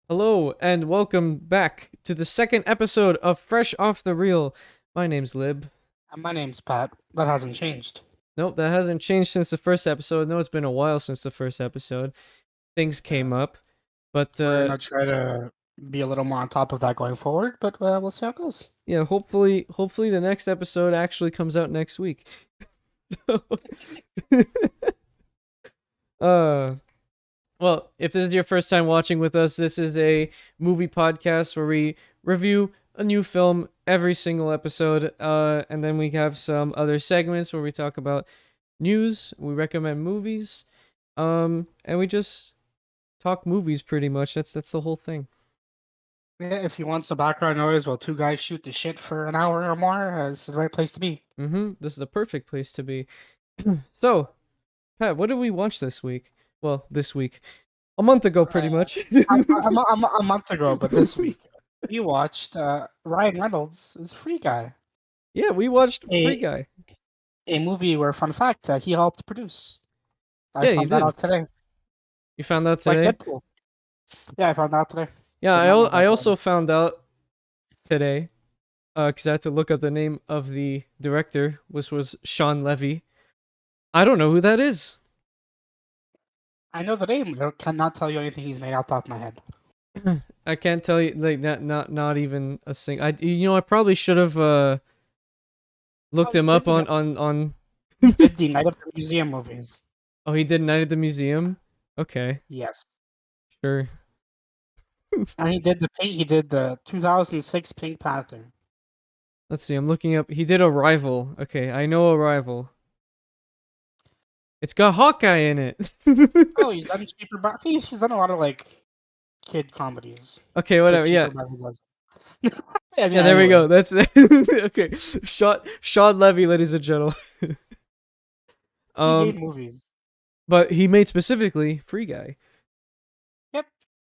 Hello and welcome back to the second episode of Fresh Off the Reel. My name's Lib. My name's Pat. That hasn't changed. Nope, that hasn't changed since the first episode. No, it's been a while since the first episode. Things Yeah. came up, but We're gonna try to be a little more on top of that going forward, but we'll see how it goes. yeah, hopefully the next episode actually comes out next week. uh well, if this is your first time watching with us, this is a movie podcast where we review a new film every single episode. And then we have some other segments where we talk about news, we recommend movies, and we just talk movies pretty much. That's the whole thing. Yeah, if you want some background noise while two guys shoot the shit for an hour or more, this is the right place to be. This is the perfect place to be. So, Pat, what did we watch this week? Well, this week. A month ago, pretty much. A month ago, but this week we watched Ryan Reynolds' Free Guy, Yeah, we watched Free a Guy. a movie where, fun fact, he helped produce. I Yeah, you found that did. out today. You found out Like today? Deadpool. Yeah, I found that out today. Yeah, Did not know I about that. also found out today, because I had to look up the name of the director, which was Shawn Levy. I don't know who that is. I know the name, but I cannot tell you anything he's made off the top of my head. I can't tell you, like, not even a sing. I probably should have looked Oh, he him did up the on. he did the Night of the Museum movies. Oh, he did Night at the Museum. Okay, Yes, sure. and he did the 2006 Pink Panther. Let's see. I'm looking up. He did Arrival. Okay, I know Arrival. It's got Hawkeye in it. Oh, he's done cheaper. He's done a lot of like kid comedies, Okay, like whatever. cheaper Yeah, movies. I mean, yeah. There we anyway, go. That's okay. Sean Levy, ladies and gentlemen. he made Um, movies. but he made specifically Free Guy. Yep,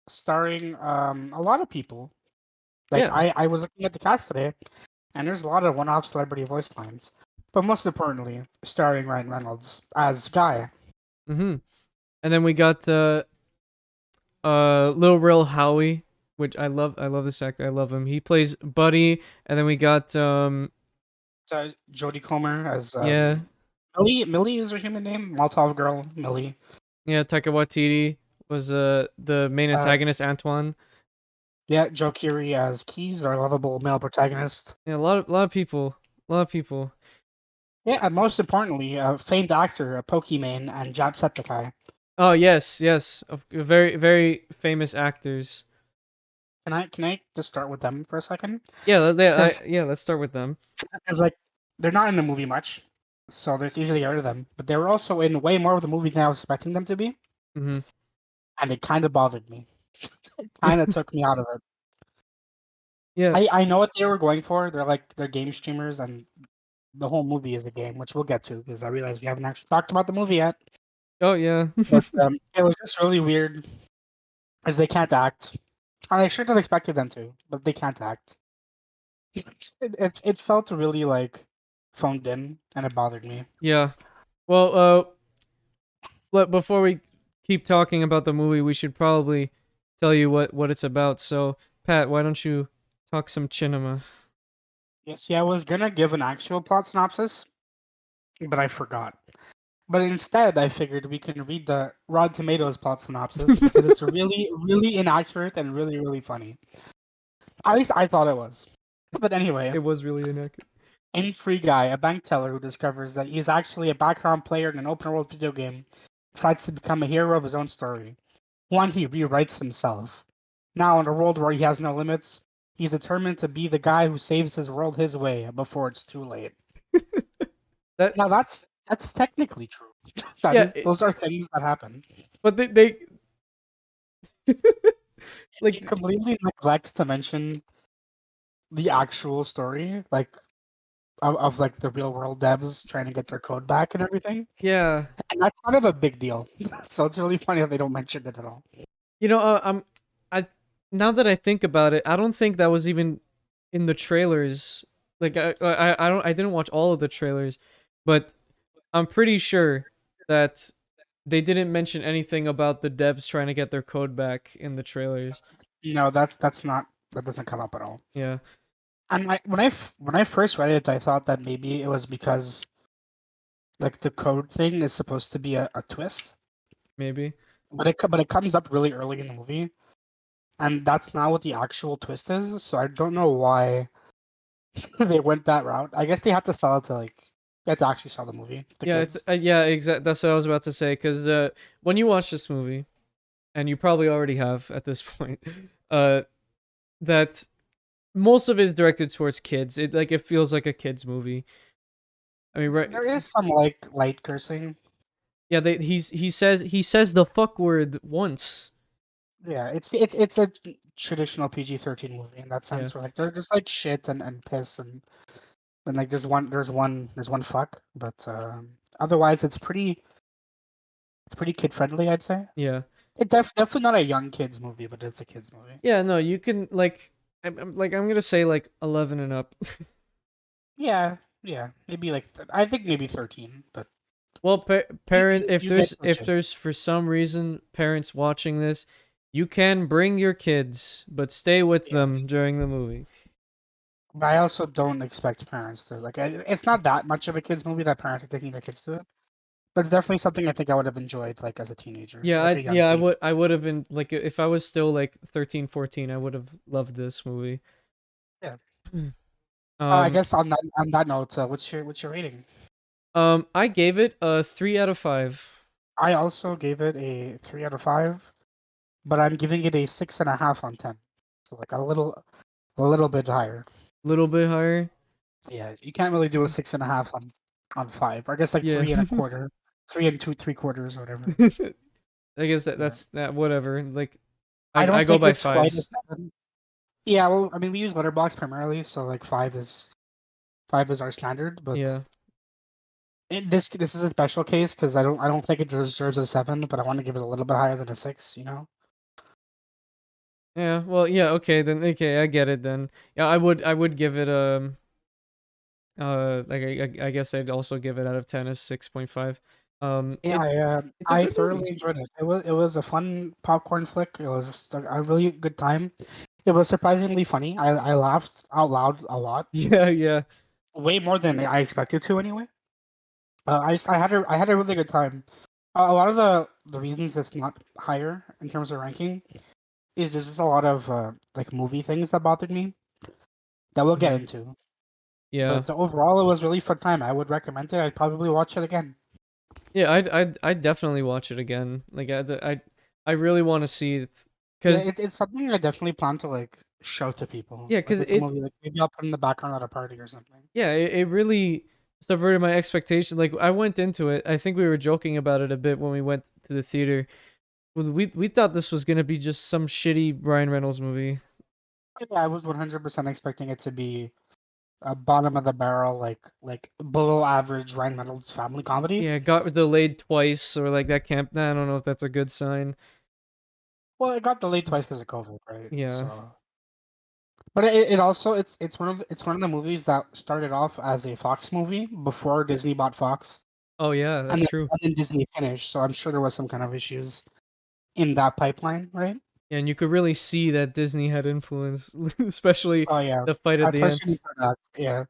starring a lot of people. Like Yeah. I was looking at the cast today, and there's a lot of one-off celebrity voice lines. But most importantly, starring Ryan Reynolds as Guy. Mm-hmm. And then we got Lil Rel Howie, which I love. I love this actor. I love him. He plays Buddy. And then we got Jodie Comer as yeah, Millie. Millie is her human name. Molotov girl Millie. yeah, Taika Waititi was the main Uh, antagonist, Antoine. yeah, Joe Keery as Keys, our lovable male protagonist. Yeah, a lot of people. A lot of people. Yeah, and most importantly, famed actor Pokimane and Jacksepticeye. Oh yes, yes. Very very famous actors. Can I just start with them for a second? Yeah, Because yeah, let's start with them. like they're not in the movie much, so it's easy to get rid of them. But they were also in way more of the movie than I was expecting them to be, Mm-hmm. and it kind of bothered me. It kind of took me out of it. Yeah. I know what they were going for. They're game streamers, and the whole movie is a game, which we'll get to because I realize we haven't actually talked about the movie yet. Oh yeah. But it was just really weird, as they can't act. I should have expected them to, but they can't act. It felt really like phoned in, and it bothered me. Yeah. Well, before we keep talking about the movie, we should probably tell you what it's about. So, Pat, why don't you talk some cinema? Yeah, see, I was gonna give an actual plot synopsis, but I forgot. But instead, I figured we can read the Rotten Tomatoes plot synopsis because it's really, really inaccurate and really, really funny. At least I thought it was. But anyway, It was really inaccurate. any free guy, a bank teller who discovers that he's actually a background player in an open world video game, decides to become a hero of his own story. One he rewrites himself. Now, in a world where he has no limits, he's determined to be the guy who saves his world his way before it's too late. That Now, that's technically true. yeah, Those are things that happen. but they He like completely neglects to mention the actual story, like of like the real world devs trying to get their code back and everything. yeah. And that's kind of a big deal. So it's really funny that they don't mention it at all. You know, I now that I think about it, I don't think that was even in the trailers. Like I didn't watch all of the trailers, but I'm pretty sure that they didn't mention anything about the devs trying to get their code back in the trailers. No, that doesn't come up at all. Yeah, And when I first read it, I thought that maybe it was because like the code thing is supposed to be a twist, maybe. but it comes up really early in the movie, and that's not what the actual twist is. So I don't know why they went that route. I guess they have to sell it to like they have to actually sell the movie to Yeah, kids. yeah, exactly. That's what I was about to say. Because when you watch this movie, and you probably already have at this point, uh, that most of it is directed towards kids. It feels like a kids movie. I mean, right? There is some like light cursing. Yeah, he says the fuck word once. Yeah, it's a traditional PG-13 movie in that Yeah, sense, where like there's like shit and piss and like there's one fuck, but otherwise it's pretty kid friendly, I'd say. yeah, Definitely not a young kids movie, but it's a kids movie. yeah. No, you can like. I'm gonna say like 11 and up. Yeah, yeah, maybe like I think maybe 13, but Well, parent, if you get there's no if change. there's for some reason parents watching this, you can bring your kids, but stay with Yeah, them during the movie. but I also don't expect parents to like. It's not that much of a kids movie that parents are taking their kids to it, but it's definitely something I think I would have enjoyed like as a teenager, Yeah, like a young teen. I would have been like if I was still like 13, 14, I would have loved this movie. Yeah. I Um, guess on that note, what's your rating? I gave it a 3 out of 5. I also gave it a 3 out of 5, but I'm giving it a 6.5 on 10. So like a little bit higher. Little bit higher. Yeah, you can't really do a 6.5 on 5. Or I guess like Yeah. 3 1/4, 3 2 3/4, or whatever. I guess Yeah, that's that whatever. Like I don't I go think by it's quite a fives. 7. Yeah, well, I mean we use Letterboxd primarily, so like five is our standard. But Yeah. this is a special case because I don't think it deserves a 7, but I want to give it a little bit higher than a 6. You know. Yeah, well, yeah, okay, then okay, I get it then. Yeah, I would give it like I guess I'd also give it out of 10 as 6.5. Yeah, It's a I good movie. thoroughly enjoyed it. It was a fun popcorn flick. It was just a really good time. It was surprisingly funny. I laughed out loud a lot, Yeah, yeah. way more than I expected to anyway. I had a really good time. A lot of the reasons it's not higher in terms of ranking is there's just a lot of like movie things that bothered me that we'll get Mhm. into. Yeah. But overall, it was really fun time. I would recommend it. I'd probably watch it again. Yeah, I'd definitely watch it again. Like I really want to see Yeah, cuz it's something I definitely plan to like show to people. yeah, Like cuz it's a it movie like maybe I'll put in the background at a party or something. yeah, it really subverted my expectation. Like I went into it. I think we were joking about it a bit when we went to the theater. We thought this was going to be just some shitty Ryan Reynolds movie. Yeah, I was 100% expecting it to be a bottom of the barrel, like below average Ryan Reynolds family comedy. Yeah, got delayed twice or like that camp. I don't know if that's a good sign. Well, it got delayed twice because of COVID, right? Yeah. So, but it also it's one of the movies that started off as a Fox movie before Disney bought Fox, Oh yeah, that's true. and then Disney finished. So I'm sure there was some kind of issues in that pipeline, right? Yeah, and you could really see that Disney had influence, especially Oh yeah, the fight at the end. especially for that. Yeah,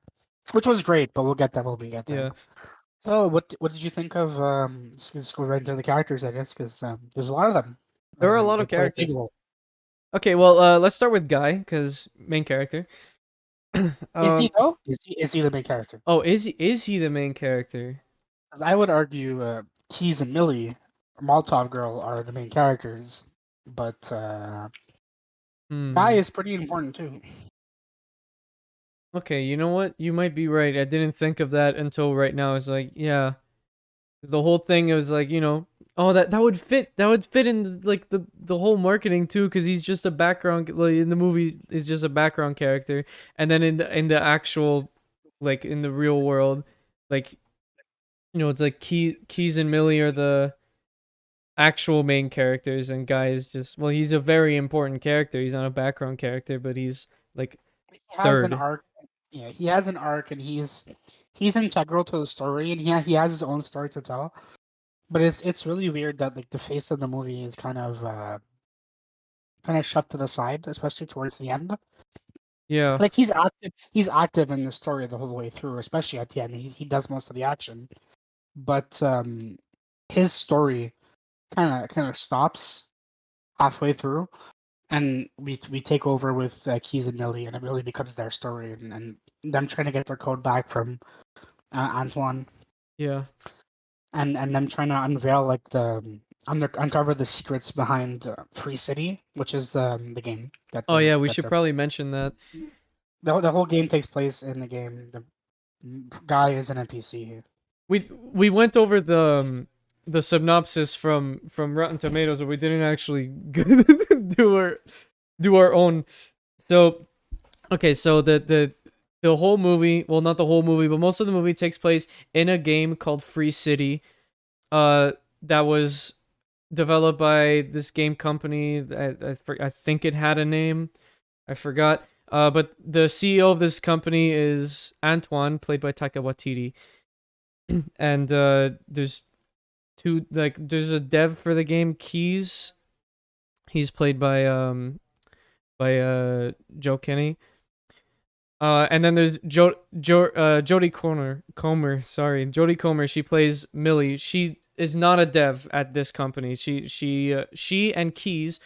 which was great, but we'll get there when we get there. Yeah, So, what did you think of? Let's go right into the characters, I guess, because there's a lot of them. there are a lot They of play a big characters. role. Okay, well, let's start with Guy because main character. Is he um, though? Is he the main character? oh, is he the main character? Because I would argue Keys and Millie, Molotov Girl, are the main characters, but Guy Hmm. is pretty important too. Okay, you know what? You might be right. I didn't think of that until right now. It's like, yeah, 'cause the whole thing was like, oh that would fit. That would fit in like the whole marketing too, because he's just a background. Like in the movie, is just a background character, and then in the actual, like in the real world, like it's like Keys and Millie are the actual main characters, and Guy is just he's a very important character. He's not a background character, but he's like He has an third. arc. Yeah, he has an arc, and he's integral to the story, and yeah, he has his own story to tell. But it's really weird that like the face of the movie is kind of kind of shoved to the side, especially towards the end. Yeah. Like he's active in the story the whole way through, especially at the end. He does most of the action, but his story kind of stops halfway through, and we take over with Keys and Millie, and it really becomes their story, and them trying to get their code back from Antoine, Yeah. and them trying to unveil like uncover the secrets behind Free City, which is the game that Oh they're yeah, we that should they're probably mention that. the whole game takes place in the game. The guy is an NPC. We went over the synopsis from Rotten Tomatoes, but we didn't actually do our own. So okay, so the whole movie, well, not the whole movie, but most of the movie takes place in a game called Free City. That was developed by this game company. I think it had a name. I forgot. But the CEO of this company is Antoine, played by Taika Waititi. And there's there's a dev for the game, Keys. He's played by Joe Kinney. And then there's Jodie Comer. Comer. She plays Millie. She is not a dev at this company. She and Keys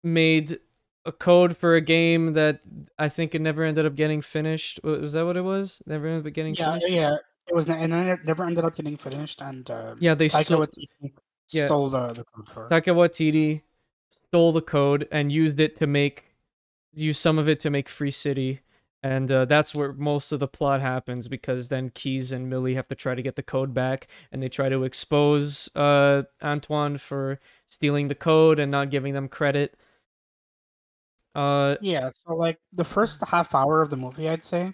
made a code for a game that I think it never ended up getting finished. Was that what it was? Never ended up getting Yeah, finished. yeah. It was, and it never ended up getting finished. And Yeah, they Taika so Waititi yeah. stole the code for it. Taika Waititi stole the code and use some of it to make Free City, and that's where most of the plot happens, because then Keys and Millie have to try to get the code back, and they try to expose Antoine for stealing the code and not giving them credit. Uh, Yeah, so like the first half hour of the movie, I'd say,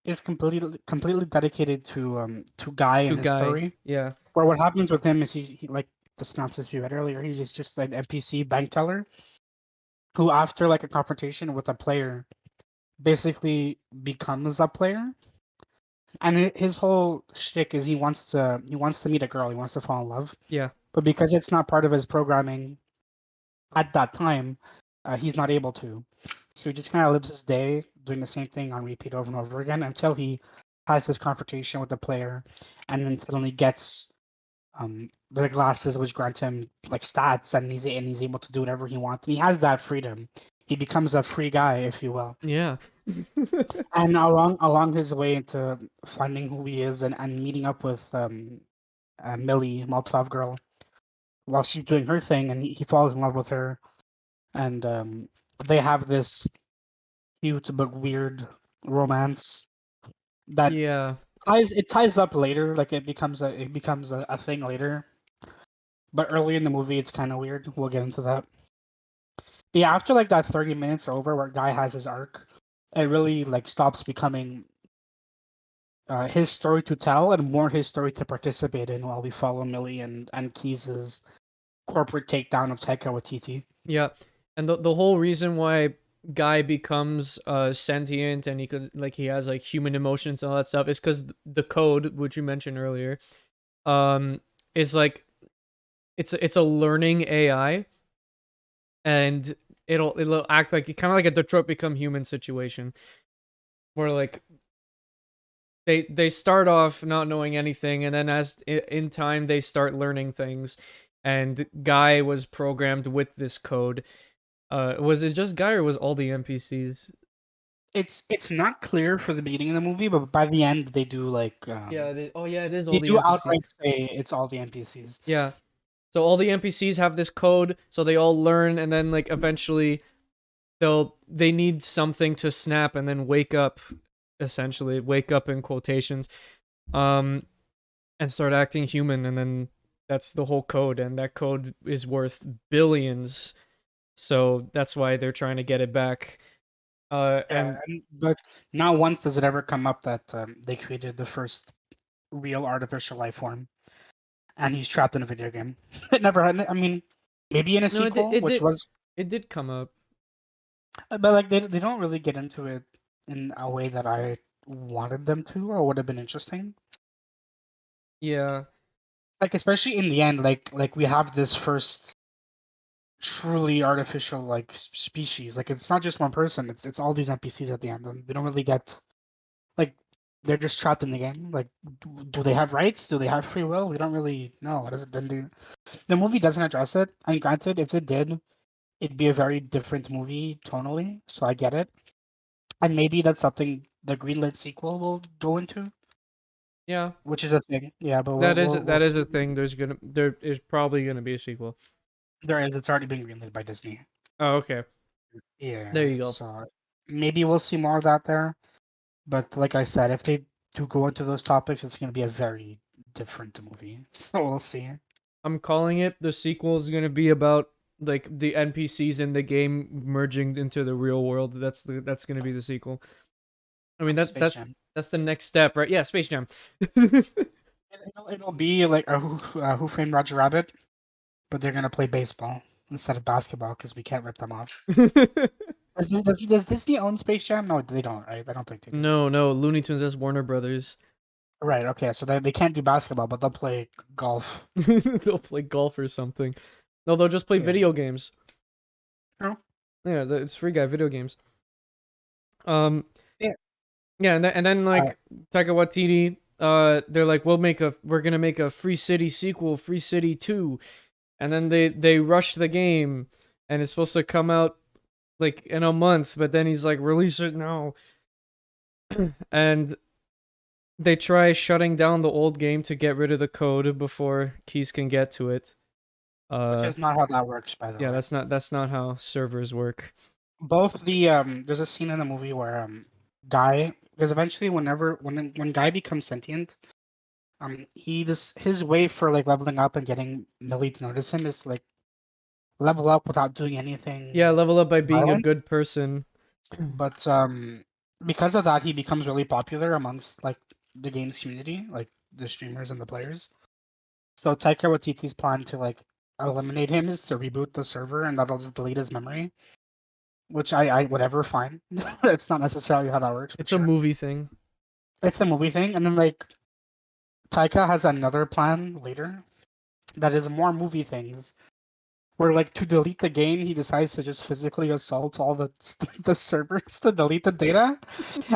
is completely dedicated to Guy to and his Guy, story. yeah, Where what happens with him is he like the synopsis we read earlier, he's just an NPC bank teller who, after like a confrontation with a player, basically becomes a player. And his whole shtick is he wants to meet a girl, he wants to fall in love, yeah, but because it's not part of his programming at that time, he's not able to. So he just kind of lives his day doing the same thing on repeat over and over again until he has this confrontation with the player, and then suddenly gets the glasses which grant him like stats, and he's able to do whatever he wants. And he has that freedom. He becomes a free guy, if you will. yeah, And along his way into finding who he is, and meeting up with Millie, Molotov girl, while she's doing her thing, and he falls in love with her, and they have this cute but weird romance that yeah, ties up later. Like it becomes a thing later, but early in the movie it's kind of weird. We'll get into that. But yeah, after like that 30 minutes or over where Guy has his arc, it really like stops becoming his story to tell and more his story to participate in, while we follow Millie and Keys's corporate takedown of Taika Waititi. yeah. And the whole reason why Guy becomes sentient and he has like human emotions and all that stuff is because the code, which you mentioned earlier, um, is like it's a learning AI, and it'll act like kind of like a Detroit Become Human situation, where like they start off not knowing anything, and then as in time they start learning things. And Guy was programmed with this code. Was it just Guy, or was all the NPCs? It's not clear for the beginning of the movie, but by the end they do like Yeah, oh yeah, it is they all the do NPCs. outright say it's all the NPCs. Yeah. So all the NPCs have this code, so they all learn, and then like eventually they need something to snap and then wake up, essentially wake up in quotations, um, and start acting human, and then that's the whole code, and that code is worth billions. So that's why they're trying to get it back. Yeah, And but not once does it ever come up that they created the first real artificial life form, and he's trapped in a video game. It never had. I mean, maybe in a no, sequel, which was, it did come up. but like they don't really get into it in a way that I wanted them to, or would have been interesting. Yeah, Like especially in the end, like we have this first truly artificial like species. Like it's not just one person. It's all these NPCs at the end, and we don't really get like they're just trapped in the game. Like, do they have rights? Do they have free will? We don't really know. It doesn't then do the movie doesn't address it. And granted, if it did, it'd be a very different movie tonally. So I get it, and maybe that's something the greenlit sequel will go into, Yeah, which is a thing. Yeah, but that is we'll that is see. a thing. There is probably gonna be a sequel. There is. It's already been greenlit by Disney. Oh, okay. There Yeah, you go. so maybe we'll see more of that there. But like I said, if they do go into those topics, it's going to be a very different movie. So we'll see. I'm calling it. The sequel is gonna be about like the NPCs in the game merging into the real world. That's gonna be the sequel. I mean Space Jam. that's the next step, right? Yeah, Space Jam. It'll be like a Who Framed Roger Rabbit, but they're going to play baseball instead of basketball because we can't rip them off. Does Disney own Space Jam? No, they don't, right? I don't think they do. No, Looney Tunes is Warner Brothers. Right, okay, so they can't do basketball, but they'll play golf. They'll play golf or something. No, they'll just play Yeah. video games. True. Yeah, it's Free Guy video games. Um, Yeah. yeah, and then like Taika Waititi, they're like, we're gonna make a Free City sequel, Free City 2, and then they rush the game, and it's supposed to come out like in a month, but then he's like, release it now, and they try shutting down the old game to get rid of the code before Keys can get to it. Which is not how that works, by the Yeah, way. that's not how servers work. Both the there's a scene in the movie where Guy, because eventually when Guy becomes sentient, his way for like leveling up and getting Millie to notice him is like level up without doing anything Yeah, level up by being a violent. good person. But because of that, he becomes really popular amongst like the game's community, like the streamers and the players. So Taika Waititi's plan to like eliminate him is to reboot the server, and that'll just delete his memory. Which I whatever, fine. It's not necessarily how that works, but It's a sure. movie thing. It's a movie thing, and then like Taika has another plan later that is more movie things, where like to delete the game, he decides to just physically assault all the the servers to delete the data,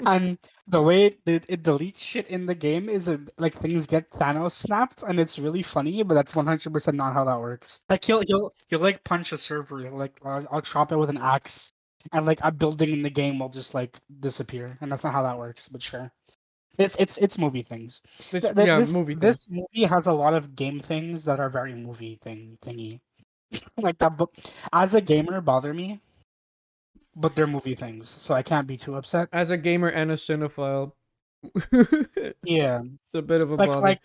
and the way it deletes shit in the game is like things get Thanos snapped, and it's really funny, but that's 100% not how that works. Like he'll like punch a server, he'll, like I'll chop it with an axe, and like a building in the game will just like disappear, and that's not how that works. But sure. It's movie things. Yeah, movie thing. This movie has a lot of game things that are very movie thingy. Like that book, as a gamer, bother me, but they're movie things, so I can't be too upset. As a gamer and a cinephile, Yeah, it's a bit of a like bother. like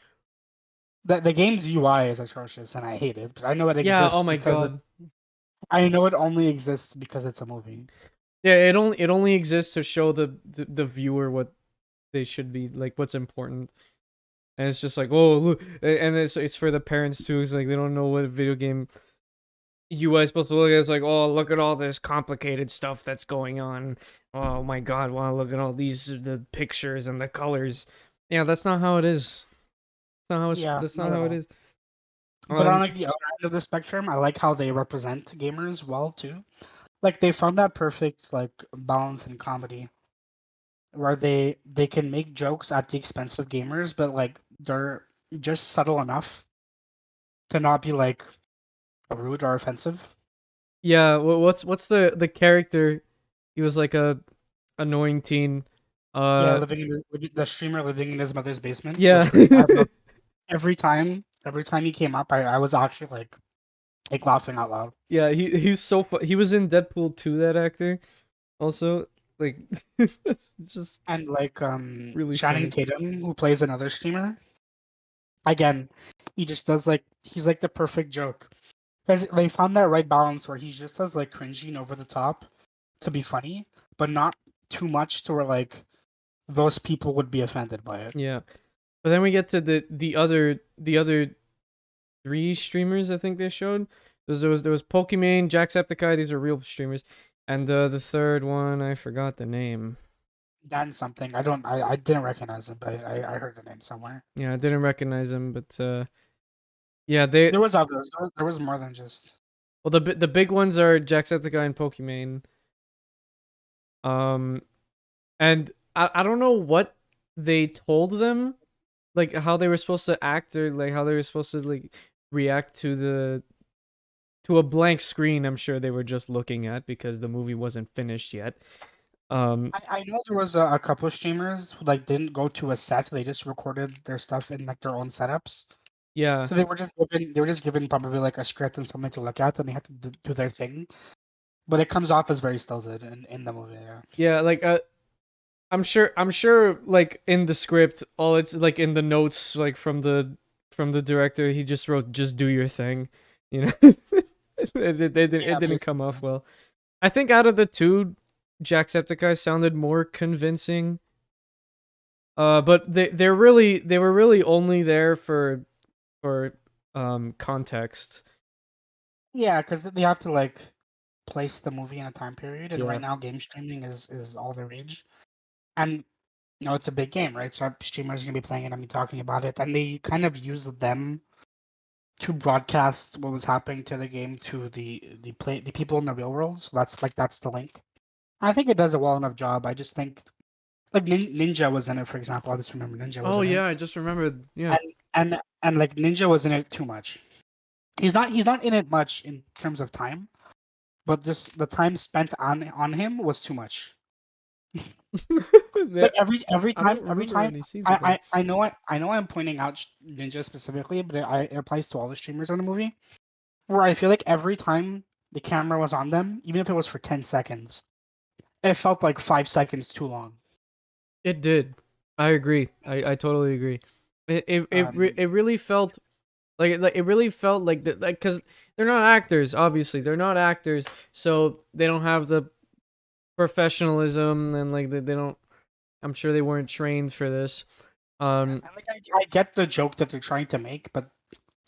the game's UI is atrocious, and I hate it. But I know it Yeah, exists oh my because god. I know it only exists because it's a movie. Yeah, it only exists to show the viewer what they should be like, what's important. And it's just like, oh look, and it's for the parents too. It's like they don't know what video game UI is supposed to look at. It's like, oh, look at all this complicated stuff that's going on. Oh my god, wow, look at all the pictures and the colors. Yeah, that's not how it is. That's not Not at how it all. is. But on like the other end of the spectrum, I like how they represent gamers well too. Like they found that perfect like balance in comedy where they can make jokes at the expense of gamers, but like they're just subtle enough to not be like rude or offensive. Yeah, what's the character? He was like a annoying teen. Yeah, Uh, the streamer living in his mother's basement was yeah. great. Every time he came up, I was actually like laughing out loud. Yeah, he's so he was in Deadpool 2, that actor. Also, like it's just And like really Channing funny. Tatum, who plays another streamer, again, he just does like he's like the perfect joke. Because they found that right balance where he just does like cringy and over the top to be funny, but not too much to where like those people would be offended by it. Yeah. But then we get to the other three streamers I think they showed. There was Pokimane, Jacksepticeye, these are real streamers. And the third one, I forgot the name. Dan something. I didn't recognize it, but I heard the name somewhere. Yeah, I didn't recognize him, but yeah, they There was others. There was more than just. Well, the big ones are Jacksepticeye and Pokimane. Um, and I don't know what they told them, like how they were supposed to act or like how they were supposed to like react to a blank screen. I'm sure they were just looking at because the movie wasn't finished yet. I know there was a couple of streamers who like didn't go to a set; they just recorded their stuff in like their own setups. Yeah, So they were just given probably like a script and something to look at, and they had to do their thing. But it comes off as very stilted in the movie. Yeah. yeah, like I'm sure like in the script, all it's like in the notes like from the director, he just wrote just do your thing, you know. It Yeah, didn't come basically. off well. I think out of the two, Jacksepticeye sounded more convincing. But they were really only there for context. Yeah, because they have to like place the movie in a time period, and right Yeah. now game streaming is all the rage. And it's a big game, right? So streamers are gonna be playing it and be talking about it, and they kind of use them to broadcast what was happening to the game to the people in the real world. So that's the link. I think it does a well enough job. I just think like Ninja was in it, for example. I just remember Ninja was Oh in it, yeah, I just remembered. Yeah. and and like Ninja was in it too much. He's not in it much in terms of time, but just the time spent on him was too much. Yeah, Like every I don't time every remember time any scenes with him. I know I'm pointing out Ninja specifically, but it applies to all the streamers in the movie. Where I feel like every time the camera was on them, even if it was for 10 seconds, it felt like 5 seconds too long. It did. I agree. I totally agree. Um, It really felt like it really felt like that, like, because they're not actors. Obviously, they're not actors, so they don't have the professionalism, and like they don't. I'm sure they weren't trained for this. yeah, and like I get the joke that they're trying to make, but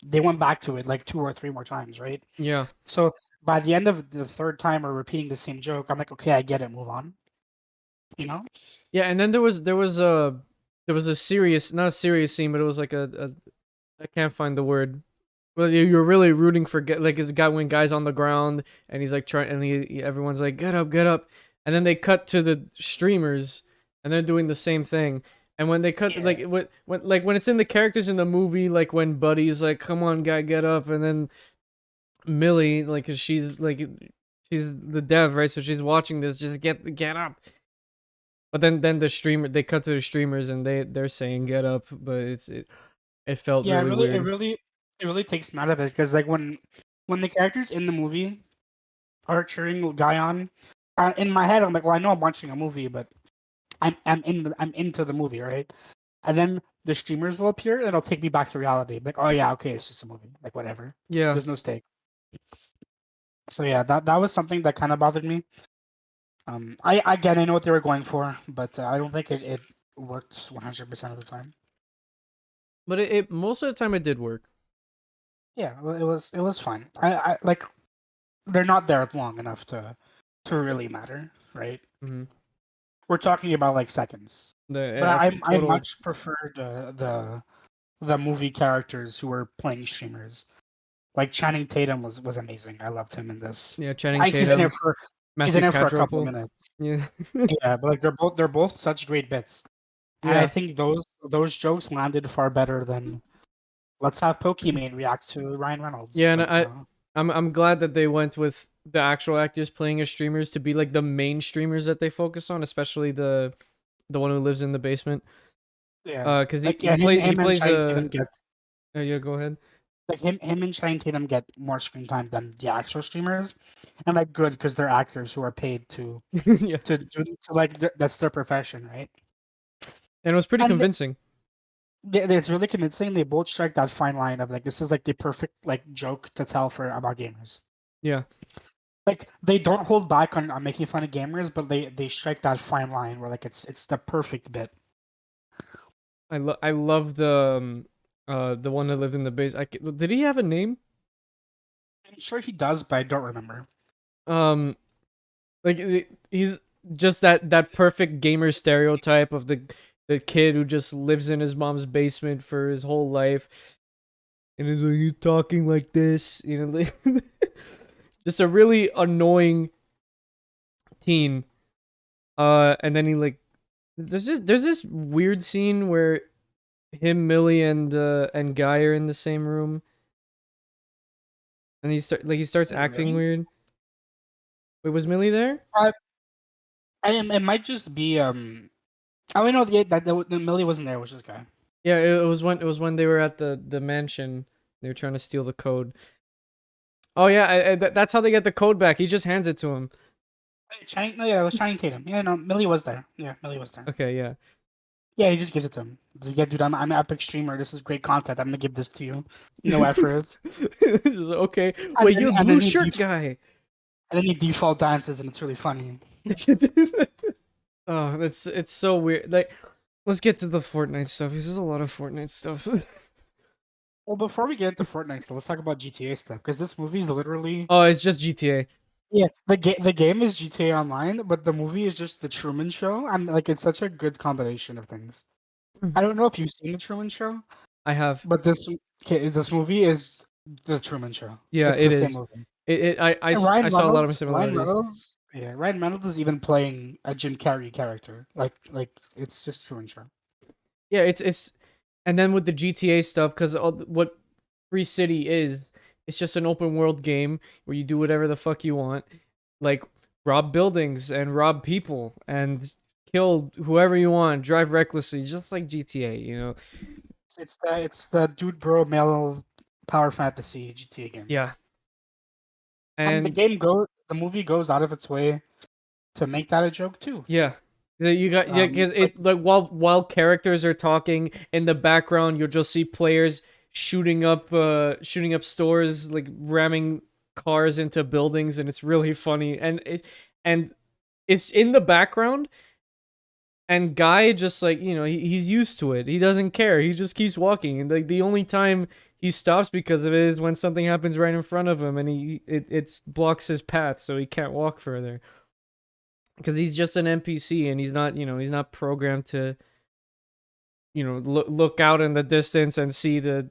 they went back to it like two or three more times, right? Yeah. So by the end of the third time or repeating the same joke, I'm like, okay, I get it, move on. You know? Yeah, and then there was a serious, not a serious scene, but it was like a I can't find the word. Well, you're really rooting for like his guy when guys on the ground and he's like trying and everyone's like get up, and then they cut to the streamers and they're doing the same thing. And when they cut to, Yeah. like when it's in the characters in the movie, like when Buddy's like come on guy get up, and then Millie, like 'cause she's the dev, right, so she's watching this, just get up. But then they cut to the streamers and they're saying get up, but it felt Yeah, really weird. it really takes me out of it because like when the characters in the movie are cheering guy on, in my head I'm like, well, I know I'm watching a movie, but I'm into the movie, right? And then the streamers will appear and it'll take me back to reality. Like, oh yeah, okay, it's just a movie. Like whatever. Yeah. There's no stake. So yeah, that was something that kind of bothered me. I know what they were going for, but I don't think it worked 100% of the time. But it most of the time it did work. Yeah, well, it was fine. I like they're not there long enough to really matter, right? Hmm. We're talking about like seconds. But I Totally. much prefer the movie characters who were playing streamers. Like Channing Tatum was amazing. I loved him in this. Yeah, Channing I, he's in it Tatum, for he's Matthew in it for a couple of Quadruple. minutes. Yeah. Yeah, but like they're both such great bits. And I Yeah. think those jokes landed far better than let's have Pokimane react to Ryan Reynolds. Yeah, and Like, I'm glad that they went with the actual actors playing as streamers to be like the main streamers that they focus on, especially the one who lives in the basement. yeah. Cuz Like yeah, he him and plays Channing Tatum get yeah, go ahead. like him and Channing Tatum get more screen time than the actual streamers. And like good because they're actors who are paid Yeah. to like that's their profession, right? And it was pretty And convincing. it's really convincing. They both strike that fine line of like this is like the perfect like joke to tell for about gamers. Yeah. Like they don't hold back on making fun of gamers, but they strike that fine line where like it's the perfect bit. I love the one that lived in the base. Did he have a name? I'm sure he does, but I don't remember. Um like he's just that perfect gamer stereotype of the kid who just lives in his mom's basement for his whole life, and he's like he's talking like this, just a really annoying teen. And then he like there's this weird scene where him, Millie, and Guy are in the same room, and he starts Wait, acting really? weird. Wait, was Millie there? I, I am. It might just be. Oh, I know the Millie wasn't there. It was this guy. Yeah, it was when they were at the mansion. They were trying to steal the code. Oh yeah, that's how they get the code back. He just hands it to him. No, yeah, it was Channing Tatum. Yeah, no, Millie was there. Yeah, Millie was there. Okay, yeah. Yeah, he just gives it to him. He's like, yeah, dude, I'm an epic streamer. This is great content. I'm gonna give this to you. No effort. Okay. And Wait, then you're and then blue he shirt guy. and then he default dances, and it's really funny. Oh, it's so weird. Like, let's get to the Fortnite stuff. Because there's a lot of Fortnite stuff. Well, before we get into Fortnite, so let's talk about GTA stuff because this movie is literally Oh, it's just GTA. yeah. The game is GTA Online, but the movie is just the Truman Show, and like it's such a good combination of things. I don't know if you've seen the Truman Show, I have. but this movie is the Truman Show. Yeah, It's it the same is. movie. I And Ryan saw a lot of Reynolds, Ryan similarities. Reynolds, yeah, Ryan Reynolds is even playing a Jim Carrey character. Like it's just Truman Show. Yeah, it's and then with the GTA stuff, because what Free City is, it's just an open world game where you do whatever the fuck you want, like rob buildings and rob people and kill whoever you want, drive recklessly, just like GTA. You know? It's the dude bro male power fantasy GTA game. Yeah, And and the movie goes out of its way to make that a joke too. yeah. You got yeah, because Like it like while characters are talking in the background, you'll just see players shooting up stores, like ramming cars into buildings, and it's really funny. And it's in the background, and Guy just like he's used to it. He doesn't care. He just keeps walking, and like the only time he stops because of it is when something happens right in front of him, and it blocks his path, so he can't walk further because he's just an NPC and he's not programmed to look out in the distance and see the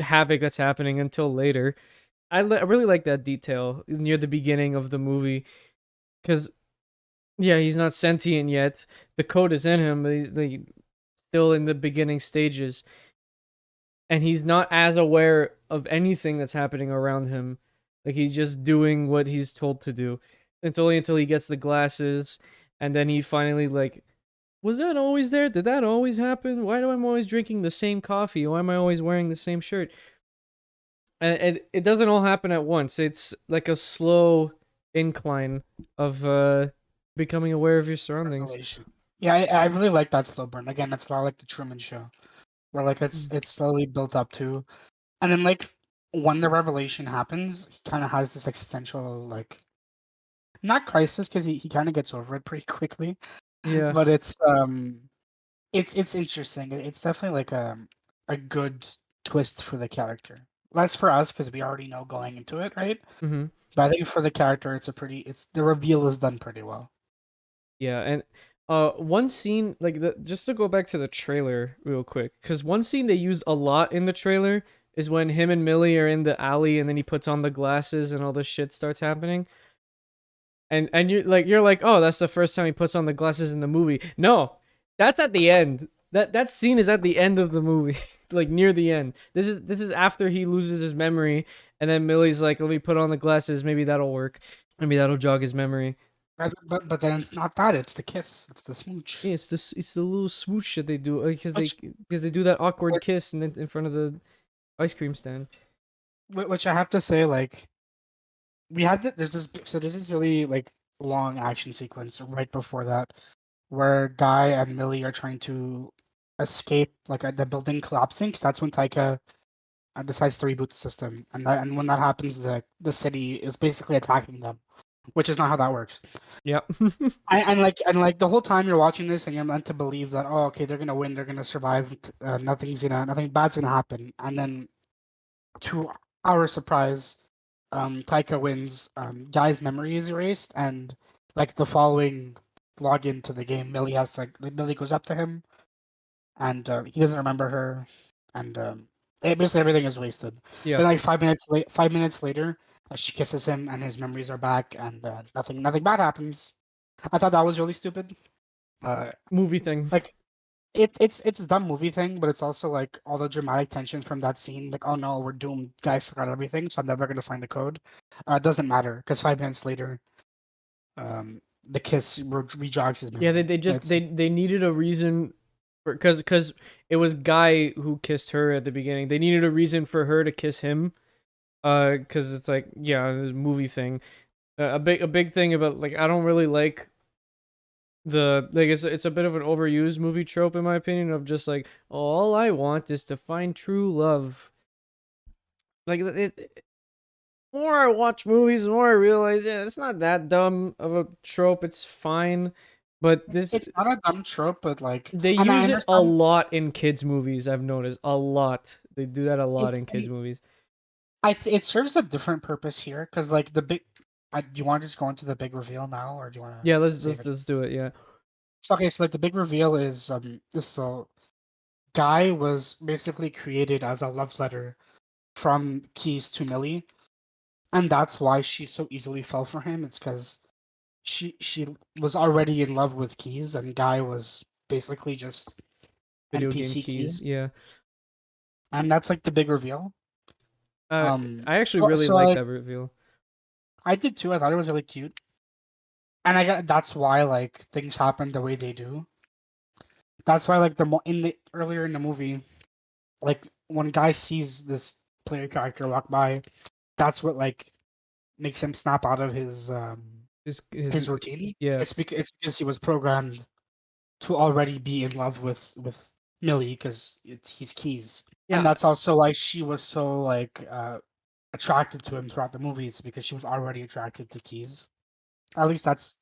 havoc that's happening until later. I really like that detail near the beginning of the movie because yeah, he's not sentient yet. The code is in him, but he's like, still in the beginning stages, and he's not as aware of anything that's happening around him. Like he's just doing what he's told to do. It's only until he gets the glasses, and then he finally like, was that always there? Did that always happen? Why do I always drinking the same coffee? Why am I always wearing the same shirt? And it doesn't all happen at once. It's like a slow incline of becoming aware of your surroundings. revelation. Yeah, I really like that slow burn. Again, it's a lot like the Truman Show, where like it's slowly built up to, and then like when the revelation happens, he kind of has this existential like not crisis because he kind of gets over it pretty quickly, Yeah. but it's interesting. It's definitely like a good twist for the character. Less for us because we already know going into it, right? Mm-hmm. But I think for the character, it's the reveal is done pretty well. Yeah, and one scene like just to go back to the trailer real quick, because one scene they used a lot in the trailer is when him and Millie are in the alley, and then he puts on the glasses, and all this shit starts happening. And you're like, oh, that's the first time he puts on the glasses in the movie. No, that's at the end. That scene is at the end of the movie, like near the end. This is after he loses his memory, and then Millie's like, let me put on the glasses. Maybe that'll work. Maybe that'll jog his memory. But then it's not that. It's the kiss. It's the smooch. Yeah, it's the little smooch that they do because Which they do that awkward kiss in front of the ice cream stand. which I have to say, like there's this really like long action sequence right before that where Guy and Millie are trying to escape like the building collapsing. 'Cause that's when Taika decides to reboot the system, and when that happens, the city is basically attacking them, which is not how that works. Yeah. And like the whole time you're watching this, and you're meant to believe that okay, they're gonna win, they're gonna survive, nothing bad's gonna happen, and then to our surprise, Taika wins. Guy's memory is erased, and like the following login to the game, Millie goes up to him, and he doesn't remember her, and basically everything is wasted. Yeah. Then like 5 minutes later, She kisses him, and his memories are back, and nothing bad happens. I thought that was really stupid. Movie thing. Like it's a dumb movie thing, but it's also like all the dramatic tension from that scene. Like, oh no, we're doomed. Guy forgot everything, so I'm never gonna find the code. It doesn't matter because 5 minutes later, the kiss rejogs his Yeah, memory. they just they needed a reason because it was Guy who kissed her at the beginning. They needed a reason for her to kiss him. Because it's like, yeah, the movie thing. A big thing about, like, I don't really like it's a bit of an overused movie trope in my opinion, of just like, oh, all I want is to find true love. Like, more I watch movies, the more I realize, yeah, it's not that dumb of a trope. It's fine, but it's not a dumb trope, but like, they and I use it a understand lot in kids movies. I've noticed a lot. They do that a lot it. in kids movies. It serves a different purpose here because like the big. Do you want to just go into the big reveal now, or do you want Yeah, to save it? let's do it. Yeah. So, okay, so like the big reveal is this so Guy was basically created as a love letter from Keys to Millie, and that's why she so easily fell for him. It's because she was already in love with Keys, and Guy was basically just Video game NPC keys. Keys, Yeah. and that's like the big reveal. Uh, Um, I actually so, really so like like that reveal. I did too. I thought it was really cute, and I got that's why like things happen the way they do. That's why like in the earlier in the movie, like when Guy sees this player character walk by, that's what like makes him snap out of his routine. Yeah, It's because he was programmed to already be in love with Millie because he's Keys, and yeah. that's also why she was so like attracted to him throughout the movies because she was already attracted to Keys. At least that's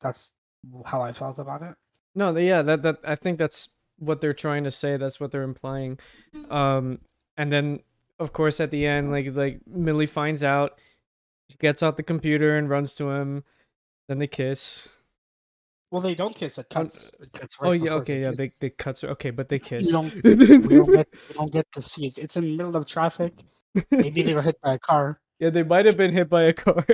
how I felt about it. No, yeah. That I think that's what they're trying to say. That's what they're implying. Um, and then of course at the end, like Millie finds out, she gets out the computer and runs to him. Then they kiss. Well, they don't kiss. It Oh, cuts. It cuts oh right yeah, before they okay, yeah. kiss. They cuts her. Okay, but they You kiss. don't. We don't get to see it. It's in the middle of traffic. Maybe they were hit by a car. Yeah, they might have been hit by a car.